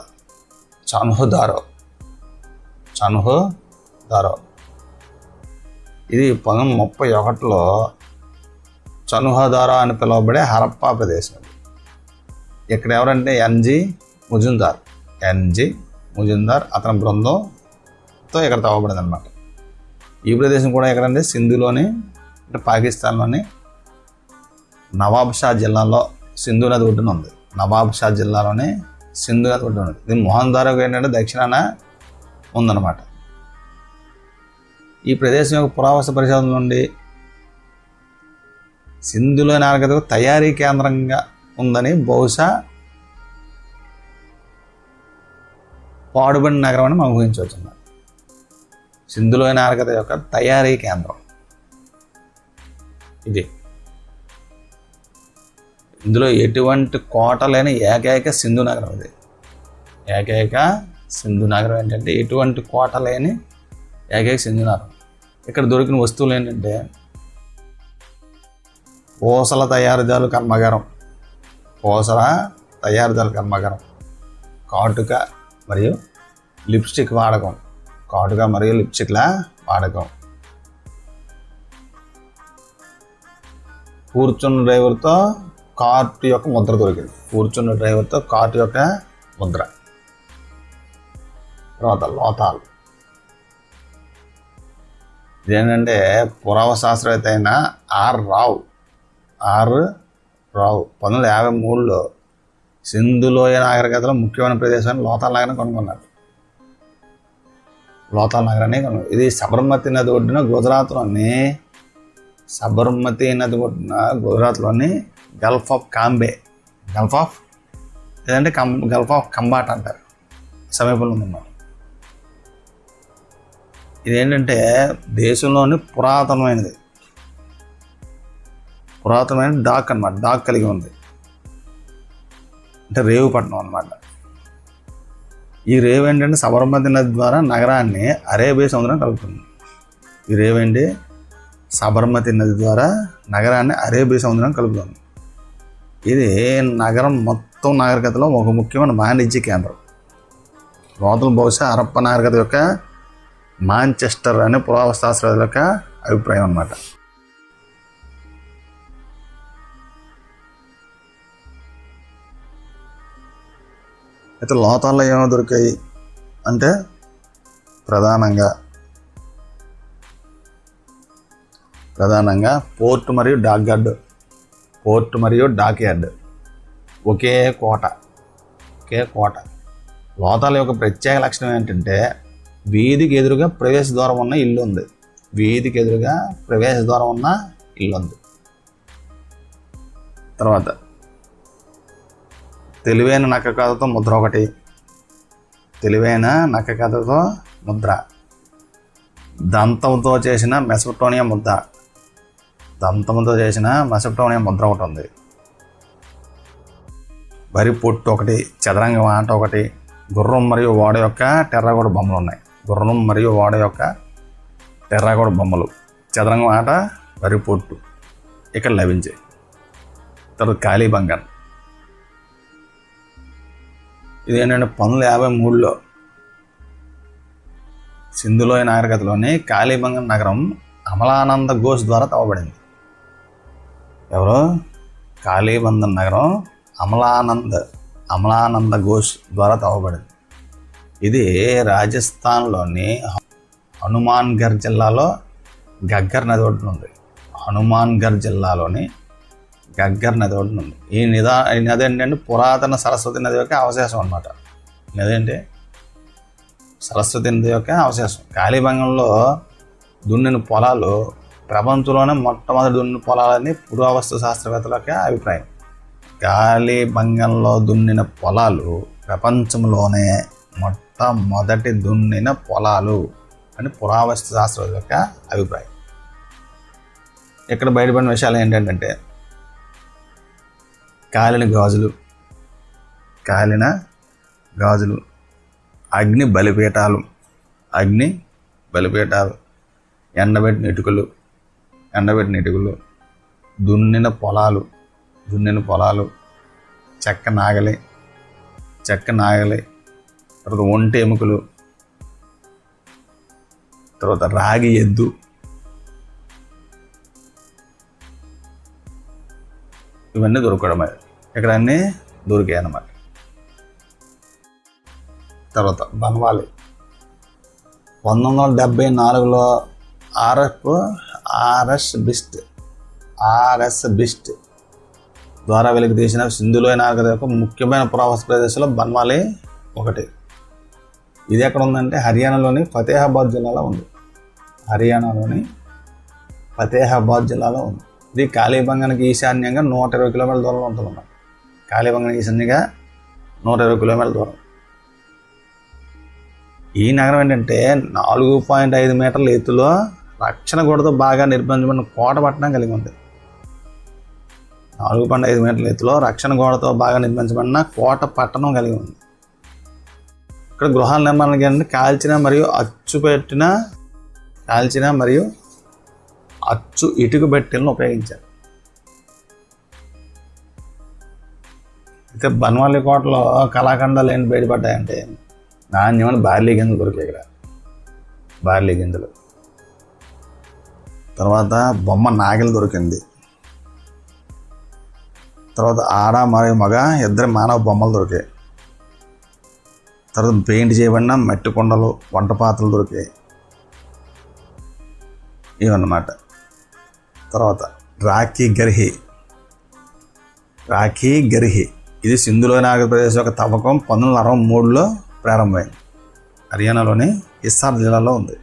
చన్హుదారో. ఇది 1931లో చన్హుదారో అని పిలువబడే హరప్పా ప్రదేశం. ఇక్కడ ఎవరంటే ఎన్జి ముజుందార్ అతని బృందంతో ఇక్కడ తవ్వబడింది అనమాట. ఈ ప్రదేశం కూడా ఎక్కడంటే సింధులోని, అంటే పాకిస్తాన్లోని నవాబ్షా జిల్లాలో సింధు నది ఒడ్డున ఉంది. ఇది మొహంజదారోకి ఏంటంటే దక్షిణాన ఉందన్నమాట. ఈ ప్రదేశం యొక్క పురావస్తు పరిశోధన నుండి సింధులో నాగరికతకు తయారీ కేంద్రంగా ఉందని, బహుశా పాడుబడిన నగరం అని మనం ఊహించవచ్చు అన్నమాట. సింధులో నాగరికత యొక్క తయారీ కేంద్రం ఇది. ఇందులో ఎటువంటి కోట లేని ఏకైక సింధు నగరం ఇది. ఏంటంటే ఎటువంటి కోట లేని ఏకైక సింధు నగరం. ఇక్కడ దొరికిన వస్తువులు ఏంటంటే పూసల తయారీదారుల కర్మాగారం, పూసల తయారీదారుల కర్మాగారం. కాటుక మరియు లిప్స్టిక్ వాడకం, కాటుక మరియు లిప్స్టిక్ల వాడకం. కూర్చున్న డ్రైవర్తో కార్టు యొక్క ముద్ర దొరికింది, కూర్చున్న డ్రైవర్తో కార్టు యొక్క ముద్ర. తర్వాత లోతాలు. ఇదేంటంటే పురావస్తు శాస్త్రవేత్త అయిన ఆర్ రావు 1953లో సింధులోయ నాగరికతలో ముఖ్యమైన ప్రదేశాన్ని లోతాల్ నగరాన్ని కనుగొన్నారు. లోతాల్ నగరాన్ని ఇది సబర్మతి నది ఒడ్డున గుజరాత్లోని గల్ఫ్ ఆఫ్ కాంబే, లేదంటే గల్ఫ్ ఆఫ్ కంబాట్ అంటారు, సమీపంలో ఉన్నాం. ఇదేంటంటే దేశంలోని పురాతనమైన డాక్ అన్నమాట, డాక్ కలిగి ఉంది. అంటే రేవు పట్టణం అన్నమాట. ఈ రేవు ఏంటంటే సబర్మతి నది ద్వారా నగరాన్ని అరేబియా సముద్రం కలుపుతుంది. ఈ రేవు ఏంటి సబర్మతి నది ద్వారా నగరాన్ని అరేబియా సముద్రం కలుపుతుంది. ఇది నగరం మొత్తం నాగరికతలో ఒక ముఖ్యమైన వాణిజ్య కేంద్రం. లోతలు బహుశా హరప్ప నాగరికత యొక్క మాంచెస్టర్ అనే పురావస్తు శాస్త్రవేత్తల యొక్క అభిప్రాయం అన్నమాట. అయితే లోతాల్లో ఏమో దొరికాయి అంటే ప్రధానంగా పోర్ట్ మరియు డాక్ యార్డ్, ఒకే కోట. లోతాల యొక్క ప్రత్యేక లక్షణం ఏంటంటే వీధికి ఎదురుగా ప్రవేశ ద్వారం ఉన్న ఇల్లు ఉంది. తర్వాత తెలివైన నక్క కథతో ముద్ర ఒకటి, దంతంతో చేసిన మెసపటోనియా ముద్ర ఒకటి ఉంది. వరి పొట్టు ఒకటి, చదరంగం ఆట ఒకటి, గుర్రం మరియు ఓడ యొక్క టెర్రాకోట బొమ్మలు ఉన్నాయి. చదరంగం ఆట, వరి పొట్టు ఇక్కడ లభించాయి. తర్వాత కాళీబంగన్. ఇదేంటంటే 1953లో సింధులోయ నాగరికతలోని కాళీబంగన్ నగరం అమలానంద ఘోష్ ద్వారా తవ్వబడింది. ఎవరు? కాళీబంగన్ నగరం అమలానంద ఘోష్ ద్వారా తవ్వబడింది. ఇది రాజస్థాన్లోని హనుమాన్గర్ జిల్లాలో గగ్గర్ నది ఒడ్డున ఉంది. ఈ నది ఏంటంటే పురాతన సరస్వతి నది యొక్క అవశేషం అన్నమాట. సరస్వతి నది యొక్క అవశేషం. కాళీబంగంలో దున్నిన పొలాలు ప్రపంచంలోనే మొట్టమొదటి దున్నిన పొలాలని పురావస్తు శాస్త్రవేత్తల యొక్క అభిప్రాయం. కాళీబంగంలో దున్నిన పొలాలు ప్రపంచంలోనే మొట్టమొదటి దున్నిన పొలాలు అని పురావస్తు శాస్త్రవేత్తల యొక్క అభిప్రాయం. ఇక్కడ బయటపడిన విషయాలు ఏంటంటే కాలిన గాజులు, అగ్ని బలిపీఠాలు, ఎండబెట్టిన ఇటుకలు, దున్నిన పొలాలు, చెక్క నాగలి, తర్వాత ఒంటి ఎముకలు, తర్వాత రాగి ఎద్దు, ఇవన్నీ దొరకడం ఇక్కడ అన్నీ దొరికాయి అన్నమాట. తర్వాత బన్వాలి 1974లో ఆర్ఎస్ బిస్ట్ ద్వారా వెలికి తీసిన సింధులోయ నాగరికత యొక్క ముఖ్యమైన పురావస్తు ప్రదేశంలో బన్వాలి ఒకటి. ఇది ఎక్కడ ఉందంటే హర్యానాలోని ఫతేహాబాద్ జిల్లాలో ఉంది. ఇది కాళీబంగన్కి ఈశాన్యంగా 120 కిలోమీటర్ల దూరంలో ఉంటుందన్నమాట. కాళీబంగన్కి ఈశాన్యంగా 120 కిలోమీటర్ల దూరం. ఈ నగరం ఏంటంటే 4.5 మీటర్ల ఎత్తులో రక్షణ గోడతో బాగా నిర్మించబడిన కోట పట్టణం కలిగి ఉంది. 4.5 మీటర్ల ఎత్తులో రక్షణ గోడతో బాగా నిర్మించబడిన కోట పట్టణం కలిగి ఉంది. ఇక్కడ గృహాల నిర్మాణానికి ఏంటంటే కాల్చిన మరియు అచ్చు ఇటుక బెట్టెలను ఉపయోగించారు. అయితే బన్వాలి కోటలో కళాఖండాలు ఏంటి బయటపడ్డాయంటే నాణ్యమైన బార్లీ గింజలు దొరికాయి ఇక్కడ. బార్లీ గింజలు. తర్వాత బొమ్మ నాగలి దొరికింది. తర్వాత ఆడ మరియు మగ ఇద్దరు మానవ బొమ్మలు దొరికాయి. తర్వాత పెయింట్ చేయబడిన మట్టి కుండలు, వంట పాత్రలు దొరికాయి. ఇవన్నమాట. తర్వాత రాఖీ గర్హి ఇది సింధులోని ఆంధ్రప్రదేశ్ యొక్క తవ్వకం 1963లో ప్రారంభమైంది. హర్యానాలోని హిస్సార్ జిల్లాలో ఉంది.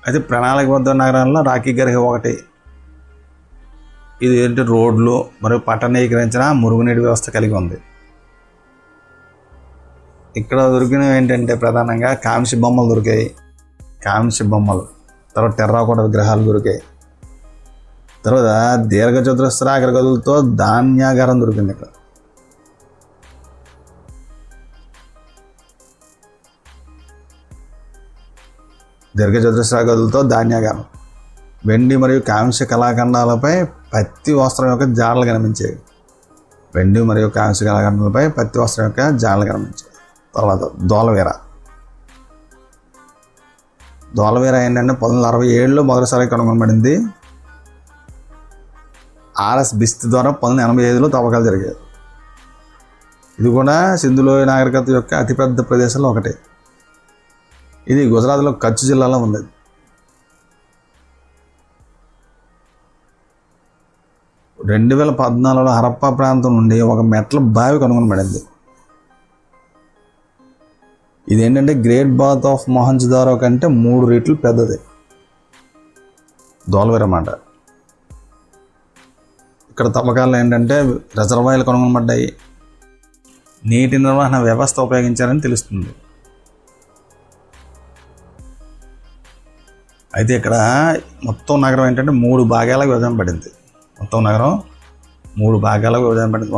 అయితే ప్రణాళికబద్ధ నగరాల్లో రాఖీ గర్హి ఒకటి. ఇది ఏంటి రోడ్లు మరియు పట్టణీకరించిన మురుగునీటి వ్యవస్థ కలిగి ఉంది. ఇక్కడ దొరికినవి ఏంటంటే ప్రధానంగా కాంస్య బొమ్మలు దొరికాయి. తర్వాత టెర్రాకోట విగ్రహాలు దొరికాయి. తర్వాత దీర్ఘచతురస్రాకార గదులతో ధాన్యాగారం దొరికింది ఇక్కడ. వెండి మరియు కాంస్య కళాఖండాలపై పత్తి వస్త్రం యొక్క జాడలు కనిపించేవి. తర్వాత దోలవీర ఏంటంటే 1967లో మొదటిసారి కనుగొనబడింది. ఆర్ఎస్ బిస్తీ ద్వారా 1985లో తవ్వకాలు జరిగాయి. ఇది కూడా సింధులోయ నాగరికత యొక్క అతిపెద్ద ప్రదేశంలో ఒకటి. ఇది గుజరాత్లో కచ్ జిల్లాలో ఉంది. 2014లో హరప్పా ప్రాంతం నుండి ఒక మెట్ల బావి కనుగొనబడింది. ఇదేంటంటే గ్రేట్ బాత్ ఆఫ్ మొహంజదారో కంటే 3 రెట్లు పెద్దది. దోలవీర మాట. ఇక్కడ తవ్వకాలు ఏంటంటే రిజర్వాయర్లు కనుగొనబడ్డాయి. నీటి నిర్వహణ వ్యవస్థ ఉపయోగించారని తెలుస్తుంది. అయితే ఇక్కడ మొత్తం నగరం ఏంటంటే 3 భాగాలకు విభజించబడింది.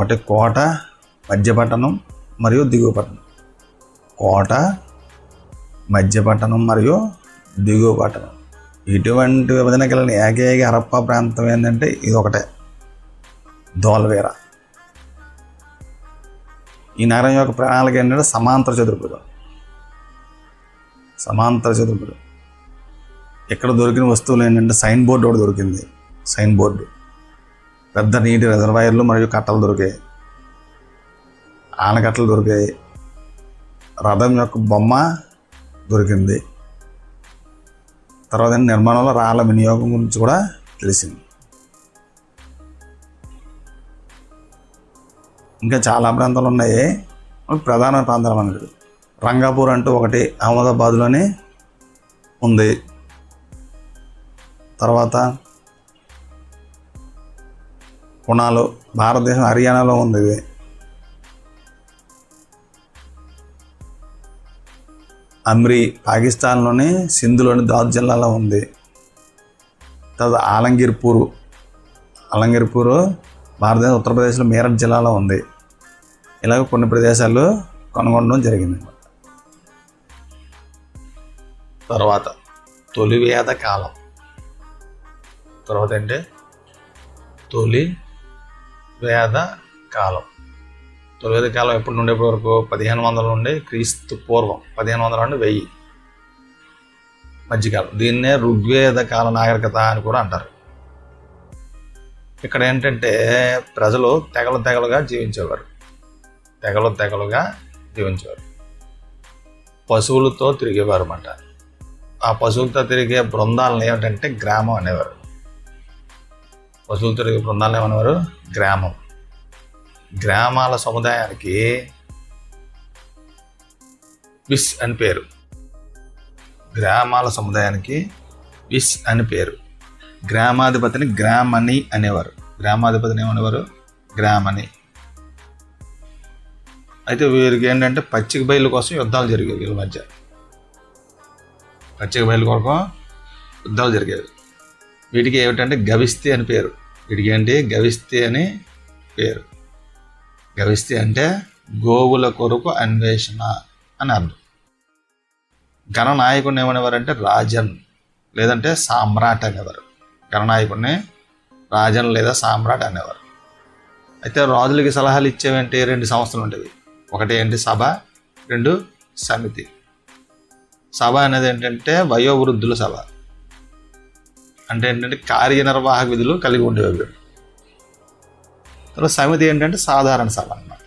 ఒకటి కోట, మధ్యపట్టణం మరియు దిగువ పట్టణం. ఇటువంటి విభజన కలిగిన ఏకైక హరప్పా ప్రాంతం ఏంటంటే ఇది ఒకటే, దోలవీర. ఈ నగరం యొక్క ప్రణాళిక ఏంటంటే సమాంతర చతుర్భుజం. ఇక్కడ దొరికిన వస్తువులు ఏంటంటే సైన్ బోర్డు ఒకటి దొరికింది. పెద్ద నీటి రిజర్వాయర్లు మరియు కట్టలు దొరికాయి. ఆనకట్టలు దొరికాయి. రథం యొక్క బొమ్మ దొరికింది. తర్వాత నిర్మాణంలో రాళ్ళ వినియోగం గురించి కూడా తెలిసింది. ఇంకా చాలా ప్రాంతాలు ఉన్నాయి. ప్రధాన ప్రాంతాలు అనేది రంగాపూర్ అంటూ ఒకటి అహ్మదాబాద్లోనే ఉంది. తర్వాత పునాలు భారతదేశం హర్యానాలో ఉంది. ఇది అమ్రీ పాకిస్తాన్లోని సింధులోని దాద్ జిల్లాలో ఉంది. తర్వాత ఆలంగీర్పూర్ భారతదేశం ఉత్తరప్రదేశ్లో మీరట్ జిల్లాలో ఉంది. ఇలాగ కొన్ని ప్రదేశాలు కనుగొనడం జరిగింది. తర్వాత తొలివేద కాలం. తొలివేద కాలం ఎప్పటి నుండి ఎప్పటి వరకు 1500 నుండి క్రీస్తు పూర్వం 1500 నుండి 1000 మధ్యకాలం. దీన్నే ఋగ్వేద కాల నాగరికత అని కూడా అంటారు. ఇక్కడ ఏంటంటే ప్రజలు తెగలుగా జీవించేవారు. పశువులతో తిరిగేవారు అన్నమాట. ఆ పశువులతో తిరిగే బృందాలను ఏమిటంటే గ్రామం అనేవారు. గ్రామాల సముదాయానికి విస్ అని పేరు. గ్రామాధిపతిని గ్రామణి అనేవారు. గ్రామణి. అయితే వీరికి ఏంటంటే పచ్చిక బయలు కోసం యుద్ధాలు జరిగేవి. వీళ్ళ మధ్య పచ్చిక బయలు కొరకు యుద్ధాలు జరిగేవి. వీటికి ఏమిటంటే గవిస్తి అని పేరు. గవిస్తి అంటే గోవుల కొరకు అన్వేషణ అని అర్థం. గణనాయకుడిని ఏమనేవారంటే రాజన్ లేదంటే సామ్రాట్ అనేవారు. గణనాయకుడిని రాజన్ లేదా సామ్రాట్ అనేవారు. అయితే రాజులకి సలహాలు ఇచ్చేవంటే 2 సంస్థలు ఉండేవి. ఒకటి ఏంటి సభ, 2 సమితి. సభ అనేది ఏంటంటే వయోవృద్ధుల సభ, అంటే ఏంటంటే కార్యనిర్వాహక విధులు కలిగి ఉండేవి. తర్వాత సమితి ఏంటంటే సాధారణ సభ అన్నమాట.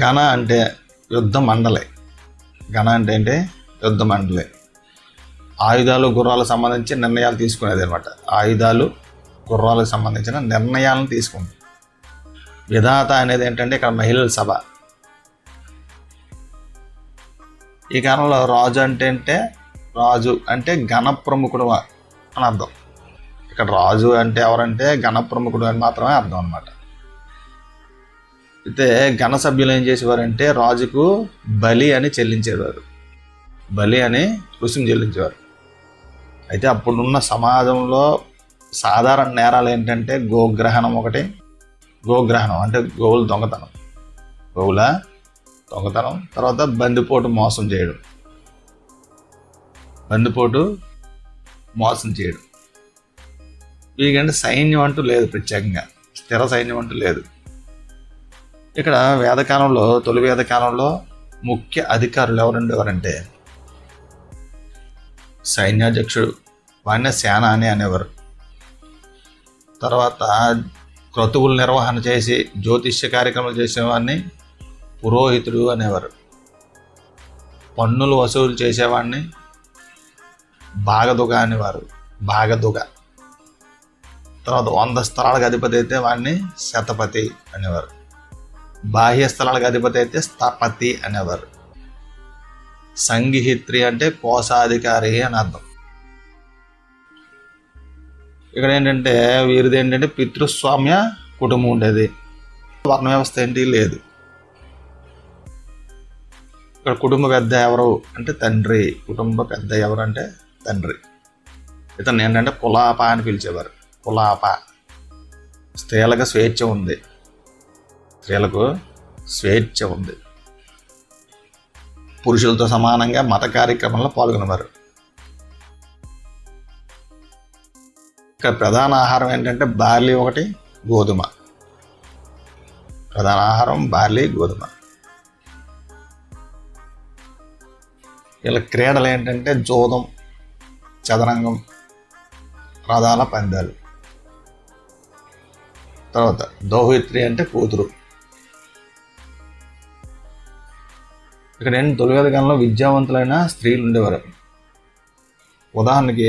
గణ అంటే యుద్ధ మండలి. గణ అంటే ఏంటి? యుద్ధ మండలి. ఆయుధాలు గుర్రాలకు సంబంధించి నిర్ణయాలు తీసుకునేది అనమాట. ఆయుధాలు గుర్రాలకు సంబంధించిన నిర్ణయాలను తీసుకుంది. విధాత అనేది ఏంటంటే ఇక్కడ మహిళల సభ. ఈ కాలంలో రాజు అంటే గణ ప్రముఖుడు అని అర్థం. ఇక్కడ రాజు అంటే ఎవరంటే గణ ప్రముఖుడు అని మాత్రమే అర్థం అనమాట. అయితే గణ సభ్యులు ఏం చేసేవారంటే రాజుకు బలి అని చెల్లించేవారు. బలి అని రుసుము చెల్లించేవారు. అయితే అప్పుడున్న సమాజంలో సాధారణ నేరాలు ఏంటంటే గోగ్రహణం ఒకటి. గోగ్రహణం అంటే గోవుల దొంగతనం. గోవుల దొంగతనం. తర్వాత బందిపోటు మోసం చేయడం. బందిపోటు మోసం చేయడం. వీకంటే సైన్యం అంటూ లేదు, ప్రత్యేకంగా స్థిర సైన్యం అంటూ లేదు. ఇక్కడ వేదకాలంలో, తొలి వేదకాలంలో ముఖ్య అధికారులు ఎవరుండేవారంటే సైన్యాధ్యక్షుడు, వాడిని సేన అని అనేవారు. తర్వాత క్రతువుల నిర్వహణ చేసి జ్యోతిష్య కార్యక్రమాలు చేసేవాడిని పురోహితుడు అనేవారు. పన్నులు వసూలు చేసేవాడిని భాగదుగ అనేవారు. భాగదుగ. తర్వాత 100 స్థలాలకు అధిపతి అయితే వాడిని శతపతి అనేవారు. బాహ్య స్థలాలకు అధిపతి అయితే స్థపతి అనేవారు. సంగిహిత్రి అంటే కోశాధికారి అని అర్థం. ఇక్కడ ఏంటంటే వీరిది ఏంటంటే పితృస్వామ్య కుటుంబం ఉండేది. వర్ణ వ్యవస్థ ఏంటి లేదు. ఇక్కడ కుటుంబ పెద్ద ఎవరు అంటే తండ్రి. కుటుంబ పెద్ద ఎవరు అంటే తండ్రి. ఇతను ఏంటంటే కులాప అని పిలిచేవారు. కులాప. స్త్రీలకు స్వేచ్ఛ ఉంది. స్త్రీలకు స్వేచ్ఛ ఉంది. పురుషులతో సమానంగా మత కార్యక్రమంలో పాల్గొనేవారు. ఇక్కడ ప్రధాన ఆహారం ఏంటంటే బార్లీ ఒకటి, గోధుమ. ప్రధాన ఆహారం బార్లీ, గోధుమ. ఇలా క్రీడలు ఏంటంటే జోదం, చదరంగం, రథాల పందాలు. తర్వాత దౌహిత్రి అంటే కూతురు. ఇక్కడ ఏంటి తొలి వేదకాలంలో విద్యావంతులైన స్త్రీలు ఉండేవారు. ఉదాహరణకి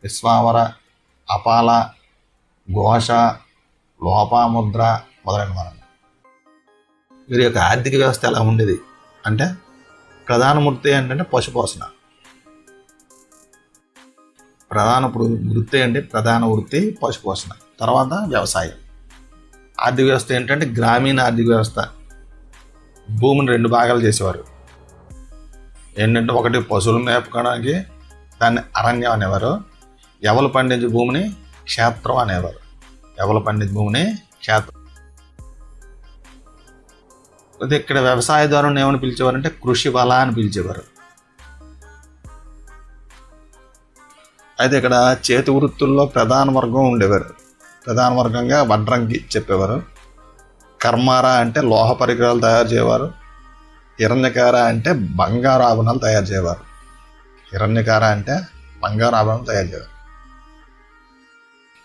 విశ్వావర, అపాల, ఘోష, లోపాముద్ర మొదలైన వారు. వీరి యొక్క ఆర్థిక వ్యవస్థ ఎలా ఉండేది అంటే ప్రధాన వృత్తి ఏంటంటే పశుపోషణ. ప్రధాన వృత్తి పశుపోషణ. తర్వాత వ్యవసాయం. ఆర్థిక వ్యవస్థ ఏంటంటే గ్రామీణ ఆర్థిక వ్యవస్థ. భూమిని 2 భాగాలు చేసేవారు. ఏంటంటే ఒకటి పశువులు మేపుకోవడానికి దాన్ని అరణ్యం అనేవారు. ఎవలు పండించే భూమిని క్షేత్రం అనేవారు. అయితే ఇక్కడ వ్యవసాయదారుని ఏమని పిలిచేవారంటే కృషి బల అని పిలిచేవారు. అయితే ఇక్కడ చేతి వృత్తుల్లో ప్రధాన వర్గం ఉండేవారు. ప్రధాన వర్గంగా వడ్రంగి చెప్పేవారు. కర్మార అంటే లోహ పరికరాలు తయారు చేయవారు. హిరణ్యకార అంటే బంగారు ఆభరణాలు తయారు చేయవారు.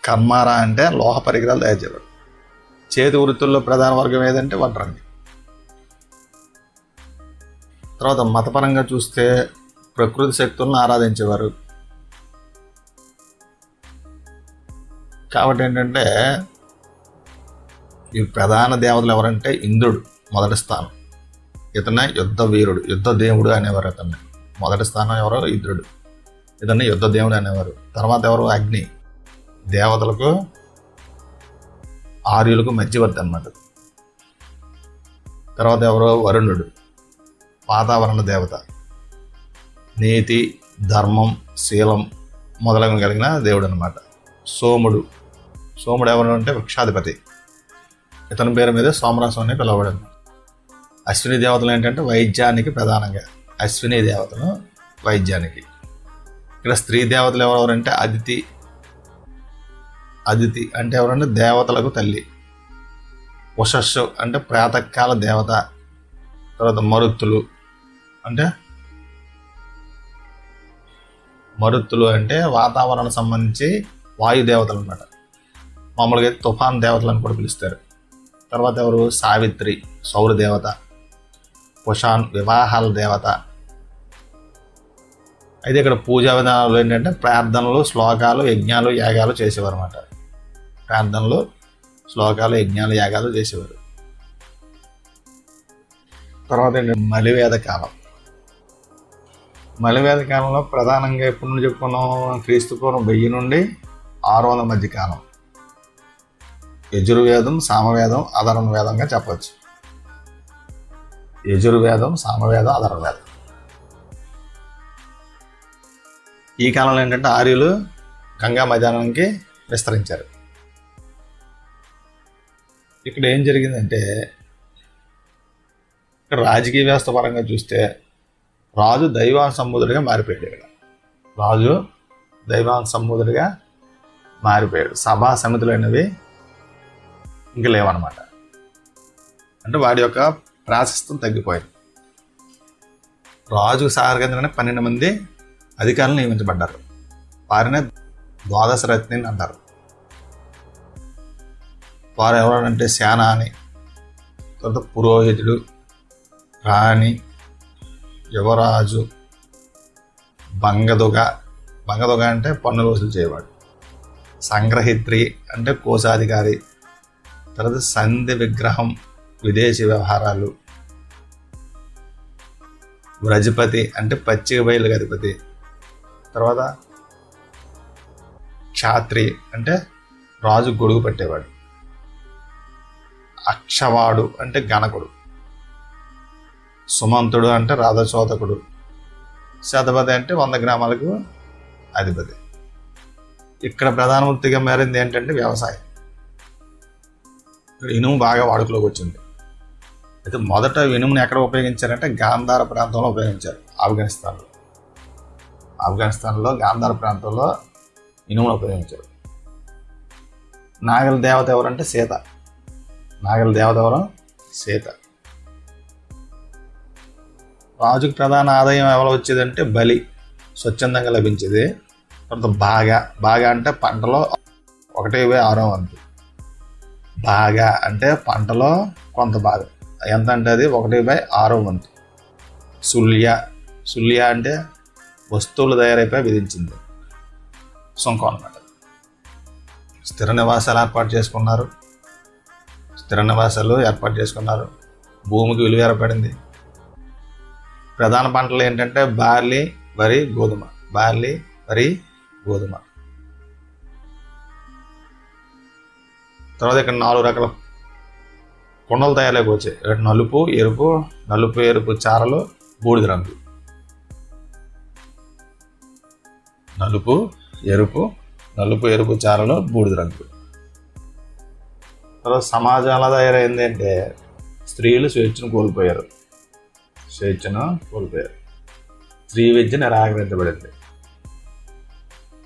కర్మార అంటే లోహ పరికరాలు తయారు చేయవారు. చేతి వృత్తుల్లో ప్రధాన వర్గం ఏదంటే వడ్రంగి. తర్వాత మతపరంగా చూస్తే ప్రకృతి శక్తులను ఆరాధించేవారు. కాబట్టి ఏంటంటే ఈ ప్రధాన దేవతలు ఎవరంటే ఇంద్రుడు మొదటి స్థానం. ఇతనే యుద్ధ వీరుడు, యుద్ధ దేవుడు అనేవారు. ఇతన్ని మొదటి స్థానం ఎవరో ఇంద్రుడు. ఇతన్ని యుద్ధ దేవుడు అనేవారు. తర్వాత ఎవరు? అగ్ని. దేవతలకు ఆర్యులకు మధ్యవర్తి అన్నమాట. తర్వాత ఎవరో? వరుణుడు, వాతావరణ దేవత. నీతి, ధర్మం, శీలం మొదలైన కలిగిన దేవుడు అనమాట. సోముడు ఎవరు అంటే వృక్షాధిపతి. ఇతని పేరు మీద సోమరసం అని పిలవబడింది. అశ్విని దేవతలు ఏంటంటే వైద్యానికి ప్రధానంగా. అశ్విని దేవతలు వైద్యానికి. ఇక్కడ స్త్రీ దేవతలు ఎవరెవరంటే అదితి, అదితి అంటే ఎవరంటే దేవతలకు తల్లి. ఉషస్సు అంటే ప్రాతకాల దేవత. తర్వాత మరుత్తులు అంటే వాతావరణం సంబంధించి వాయుదేవతలు అన్నమాట. మామూలుగా తుఫాన్ దేవతలను కూడా పిలుస్తారు. తర్వాత ఎవరు? సావిత్రి సౌర దేవత. కుషాన్ వివాహాల దేవత. అయితే ఇక్కడ పూజా విధానాలు ఏంటంటే ప్రార్థనలు, శ్లోకాలు, యజ్ఞాలు, యాగాలు చేసేవారు అన్నమాట. ప్రార్థనలు, శ్లోకాలు, యజ్ఞాలు, యాగాలు చేసేవారు. తర్వాత ఏంటంటే మలివేద కాలం. మలివేద కాలంలో ప్రధానంగా ఎప్పటి నుండి చెప్పుకున్నాం? క్రీస్తు పూర్వం 1000 నుండి 600 మధ్య కాలం. యజుర్వేదం, సామవేదం, అధర్వ వేదంగా చెప్పవచ్చు. యజుర్వేదం, సామవేదం, అధర్వ వేదం. ఈ కాలంలో ఏంటంటే ఆర్యులు గంగా మైదానానికి విస్తరించారు. ఇక్కడ ఏం జరిగిందంటే ఇక్కడ రాజకీయ వ్యవస్థ పరంగా చూస్తే రాజు దైవాన్ సంబోధుడిగా మారిపోయాడు. ఇక్కడ రాజు దైవాన్ సంబోధుడిగా మారిపోయాడు. సభా సమితులు అనేవి ఇంక లేవన్నమాట. అంటే వాడి యొక్క ప్రాశస్త్యం తగ్గిపోయింది. రాజు సారగంధనే 12 మంది అధికారులు నియమించబడ్డారు. వారినే ద్వాదశ రత్ని అంటారు. వారు ఎవరంటే సేనాని, తర్వాత పురోహితుడు, రాణి, యువరాజు, బంగదుగ అంటే పన్నులు వసూలు చేయవాడు, సంగ్రహిత్రి అంటే కోశాధికారి, తర్వాత సంధి విగ్రహం విదేశీ వ్యవహారాలు, వ్రజపతి అంటే పచ్చిక బయలుకి అధిపతి, తర్వాత క్షాత్రి అంటే రాజు గొడుగు పట్టేవాడు, అక్షవాడు అంటే గణకుడు, సుమంతుడు అంటే రాధచోదకుడు, శతపతి అంటే 100 గ్రామాలకు అధిపతి. ఇక్కడ ప్రధాన వృత్తిగా మారింది ఏంటంటే వ్యవసాయం. ఇక్కడ ఇనుము బాగా వాడుకలోకి వచ్చింది. అయితే మొదట ఇనుముని ఎక్కడ ఉపయోగించారంటే గాంధార ప్రాంతంలో ఉపయోగించారు. ఆఫ్ఘనిస్తాన్లో గాంధార ప్రాంతంలో ఇనుమును ఉపయోగించారు. నాగల దేవత ఎవరంటే సీత. సీత. రాజుకు ప్రధాన ఆదాయం ఎవరు వచ్చేదంటే బలి, స్వచ్ఛందంగా లభించేది. తర్వాత బాగా అంటే పంటలో 1/6 వంతు. బాగా అంటే పంటలో కొంత భాగం. ఎంత అంటే అది 1/6 వంతు. సుల్య అంటే వస్తువులు తయారైపోయి విధించింది, సుంకం అన్నమాట. స్థిర నివాసాలు ఏర్పాటు చేసుకున్నారు. భూమికి విలువ ఏర్పడింది. ప్రధాన పంటలు ఏంటంటే బార్లీ, వరి, గోధుమ. తర్వాత ఇక్కడ 4 రకాల కుండలు తయారులోకి వచ్చాయి. నలుపు, ఎరుపు చారలు, బూడిద రంగు. నలుపు, ఎరుపు చారలు, బూడిద రంగు. తర్వాత సమాజం ఎలా తయారైంది అంటే స్త్రీలు స్వేచ్ఛను కోల్పోయారు. స్త్రీ విద్య నిరాకరించబడింది.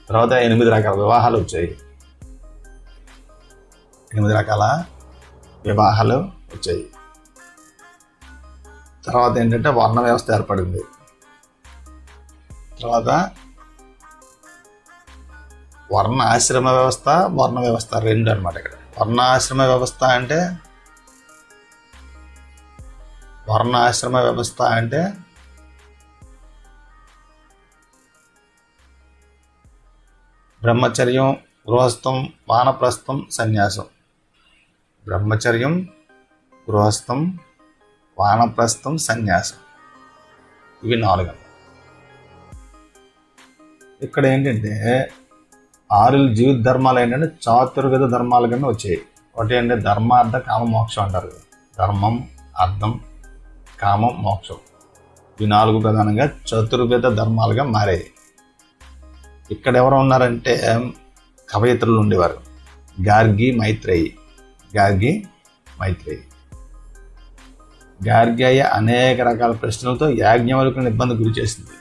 తర్వాత 8 రకాల వివాహాలు వచ్చాయి. 8 రకాల వివాహాలు వచ్చాయి. తర్వాత ఏంటంటే వర్ణ వ్యవస్థ ఏర్పడింది. తర్వాత వర్ణ ఆశ్రమ వ్యవస్థ, వర్ణ వ్యవస్థ 2 అనమాట. ఇక్కడ వర్ణాశ్రమ వ్యవస్థ అంటే బ్రహ్మచర్యం, గృహస్థం, వానప్రస్థం, సన్యాసం. బ్రహ్మచర్యం, గృహస్థం, వానప్రస్థం, సన్యాసం, ఇవి 4. ఇక్కడ ఏంటంటే 6 జీవిత ధర్మాలు ఏంటంటే చాతుర్విధ ధర్మాల కింద వచ్చాయి. ఒకటి అంటే ధర్మార్థ కామ మోక్షం అంటారు. ధర్మం, అర్థం, కామం, మోక్షం, ఈ 4 ప్రధానంగా చతుర్విధ ధర్మాలుగా మారాయి. ఇక్కడ ఎవరు ఉన్నారంటే కవయిత్రులు ఉండేవారు. గార్గి మైత్రేయి. గార్గ్యాయ అనేక రకాల ప్రశ్నలతో యాజ్ఞవల్కుని ఇబ్బంది గురి చేసింది.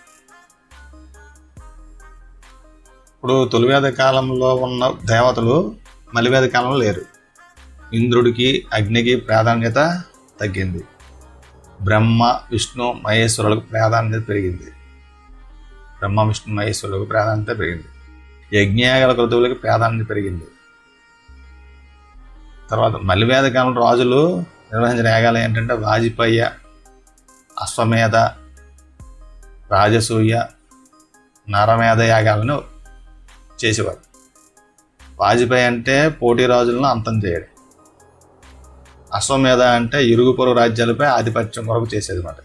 ఇప్పుడు తొలివేద కాలంలో ఉన్న దేవతలు మలివేద కాలంలో లేరు. ఇంద్రుడికి అగ్నికి ప్రాధాన్యత తగ్గింది. బ్రహ్మ విష్ణు మహేశ్వరులకు ప్రాధాన్యత పెరిగింది. యజ్ఞయాగాల క్రతువులకు ప్రాధాన్యత పెరిగింది. తర్వాత మలివేద కాలం రాజులు నిర్వహించిన యాగాలు ఏంటంటే వాజపేయ, అశ్వమేధ, రాజసూయ, నరమేధ యాగాలను చేసేవారు. వాజపేయి అంటే పోటీ రాజులను అంతం చేయడం. అశ్వమేధ అంటే ఇరుగు పొరుగు రాజ్యాలపై ఆధిపత్యం కొరకు చేసేది అన్నమాట.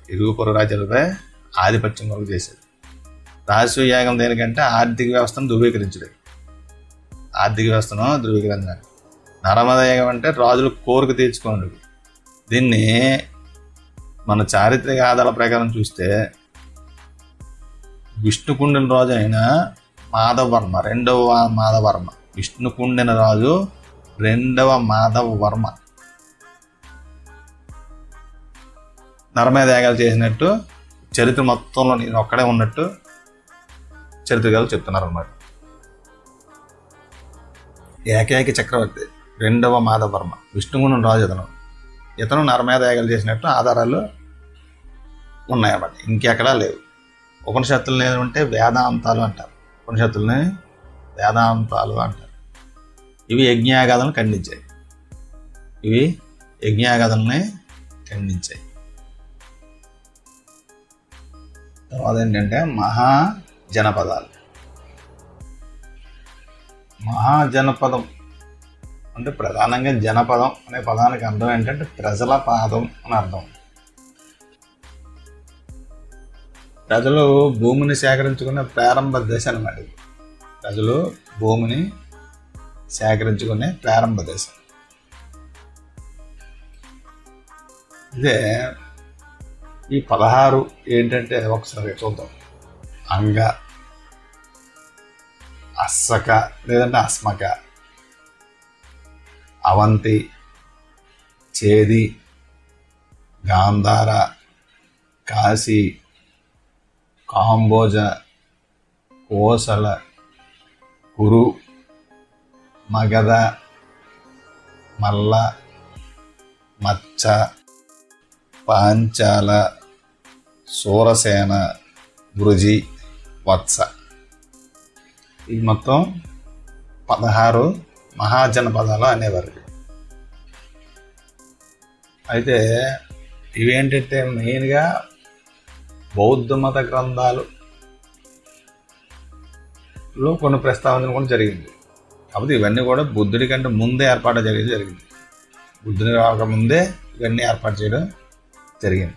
రాజసూయ యాగం దేనికంటే ఆర్థిక వ్యవస్థను ధృవీకరించడం. నరమేధ యాగం అంటే రాజులు కోరిక తీర్చుకోండి. దీన్ని మన చారిత్రక ఆధారాల ప్రకారం చూస్తే విష్ణుకుండిన రాజు అయిన మాధవవర్మ, రెండవ మాధవవర్మ, విష్ణుకుండిన రాజు రెండవ మాధవవర్మ నరమేధ యాగాలు చేసినట్టు చరిత్ర మొత్తంలో నేను ఒక్కడే ఉన్నట్టు చరిత్రకారులు చెప్తున్నారు అన్నమాట. ఏకైక చక్రవర్తి రెండవ మాధవవర్మ, విష్ణుకుండిన రాజు ఇతను నరమేధ యాగాలు చేసినట్టు ఆధారాలు ఉన్నాయన్నమాట. ఇంకెక్కడా లేవు. ఉపనిషత్తులు ఏమంటే వేదాంతాలు అంటారు. ఇవి యజ్ఞయాగాలను ఖండించాయి. తర్వాత ఏంటంటే మహాజనపదం అంటే ప్రధానంగా జనపదం అనే పదానికి అర్థం ఏంటంటే ప్రజల పాదం అని అర్థం. ప్రజలు భూమిని సేకరించుకునే ప్రారంభ దశ అన్నమాట. ఇదే ఈ 16 ఏంటంటే ఒకసారి చూద్దాం. అంగ, అస్సక లేదంటే అస్మక, అవంతి, చేది, గాంధార, కాశీ, కాంబోజ, కోసల, కురు, మగధ, మల్ల, మచ్చ, పాంచాల, సూరసేన, వృజి, వత్స. ఈ మొత్తం 16 మహాజనపదాలు అనేవారు. అయితే ఇవేంటంటే మెయిన్గా బౌద్ధ మత గ్రంథాలలో కొన్ని ప్రస్తావనలు కూడా జరిగింది. కాకపోతే ఇవన్నీ కూడా బుద్ధుడి కంటే ముందే ఏర్పాటు జరిగింది. బుద్ధుని రాకముందే ఇవన్నీ ఏర్పాటు చేయడం జరిగింది.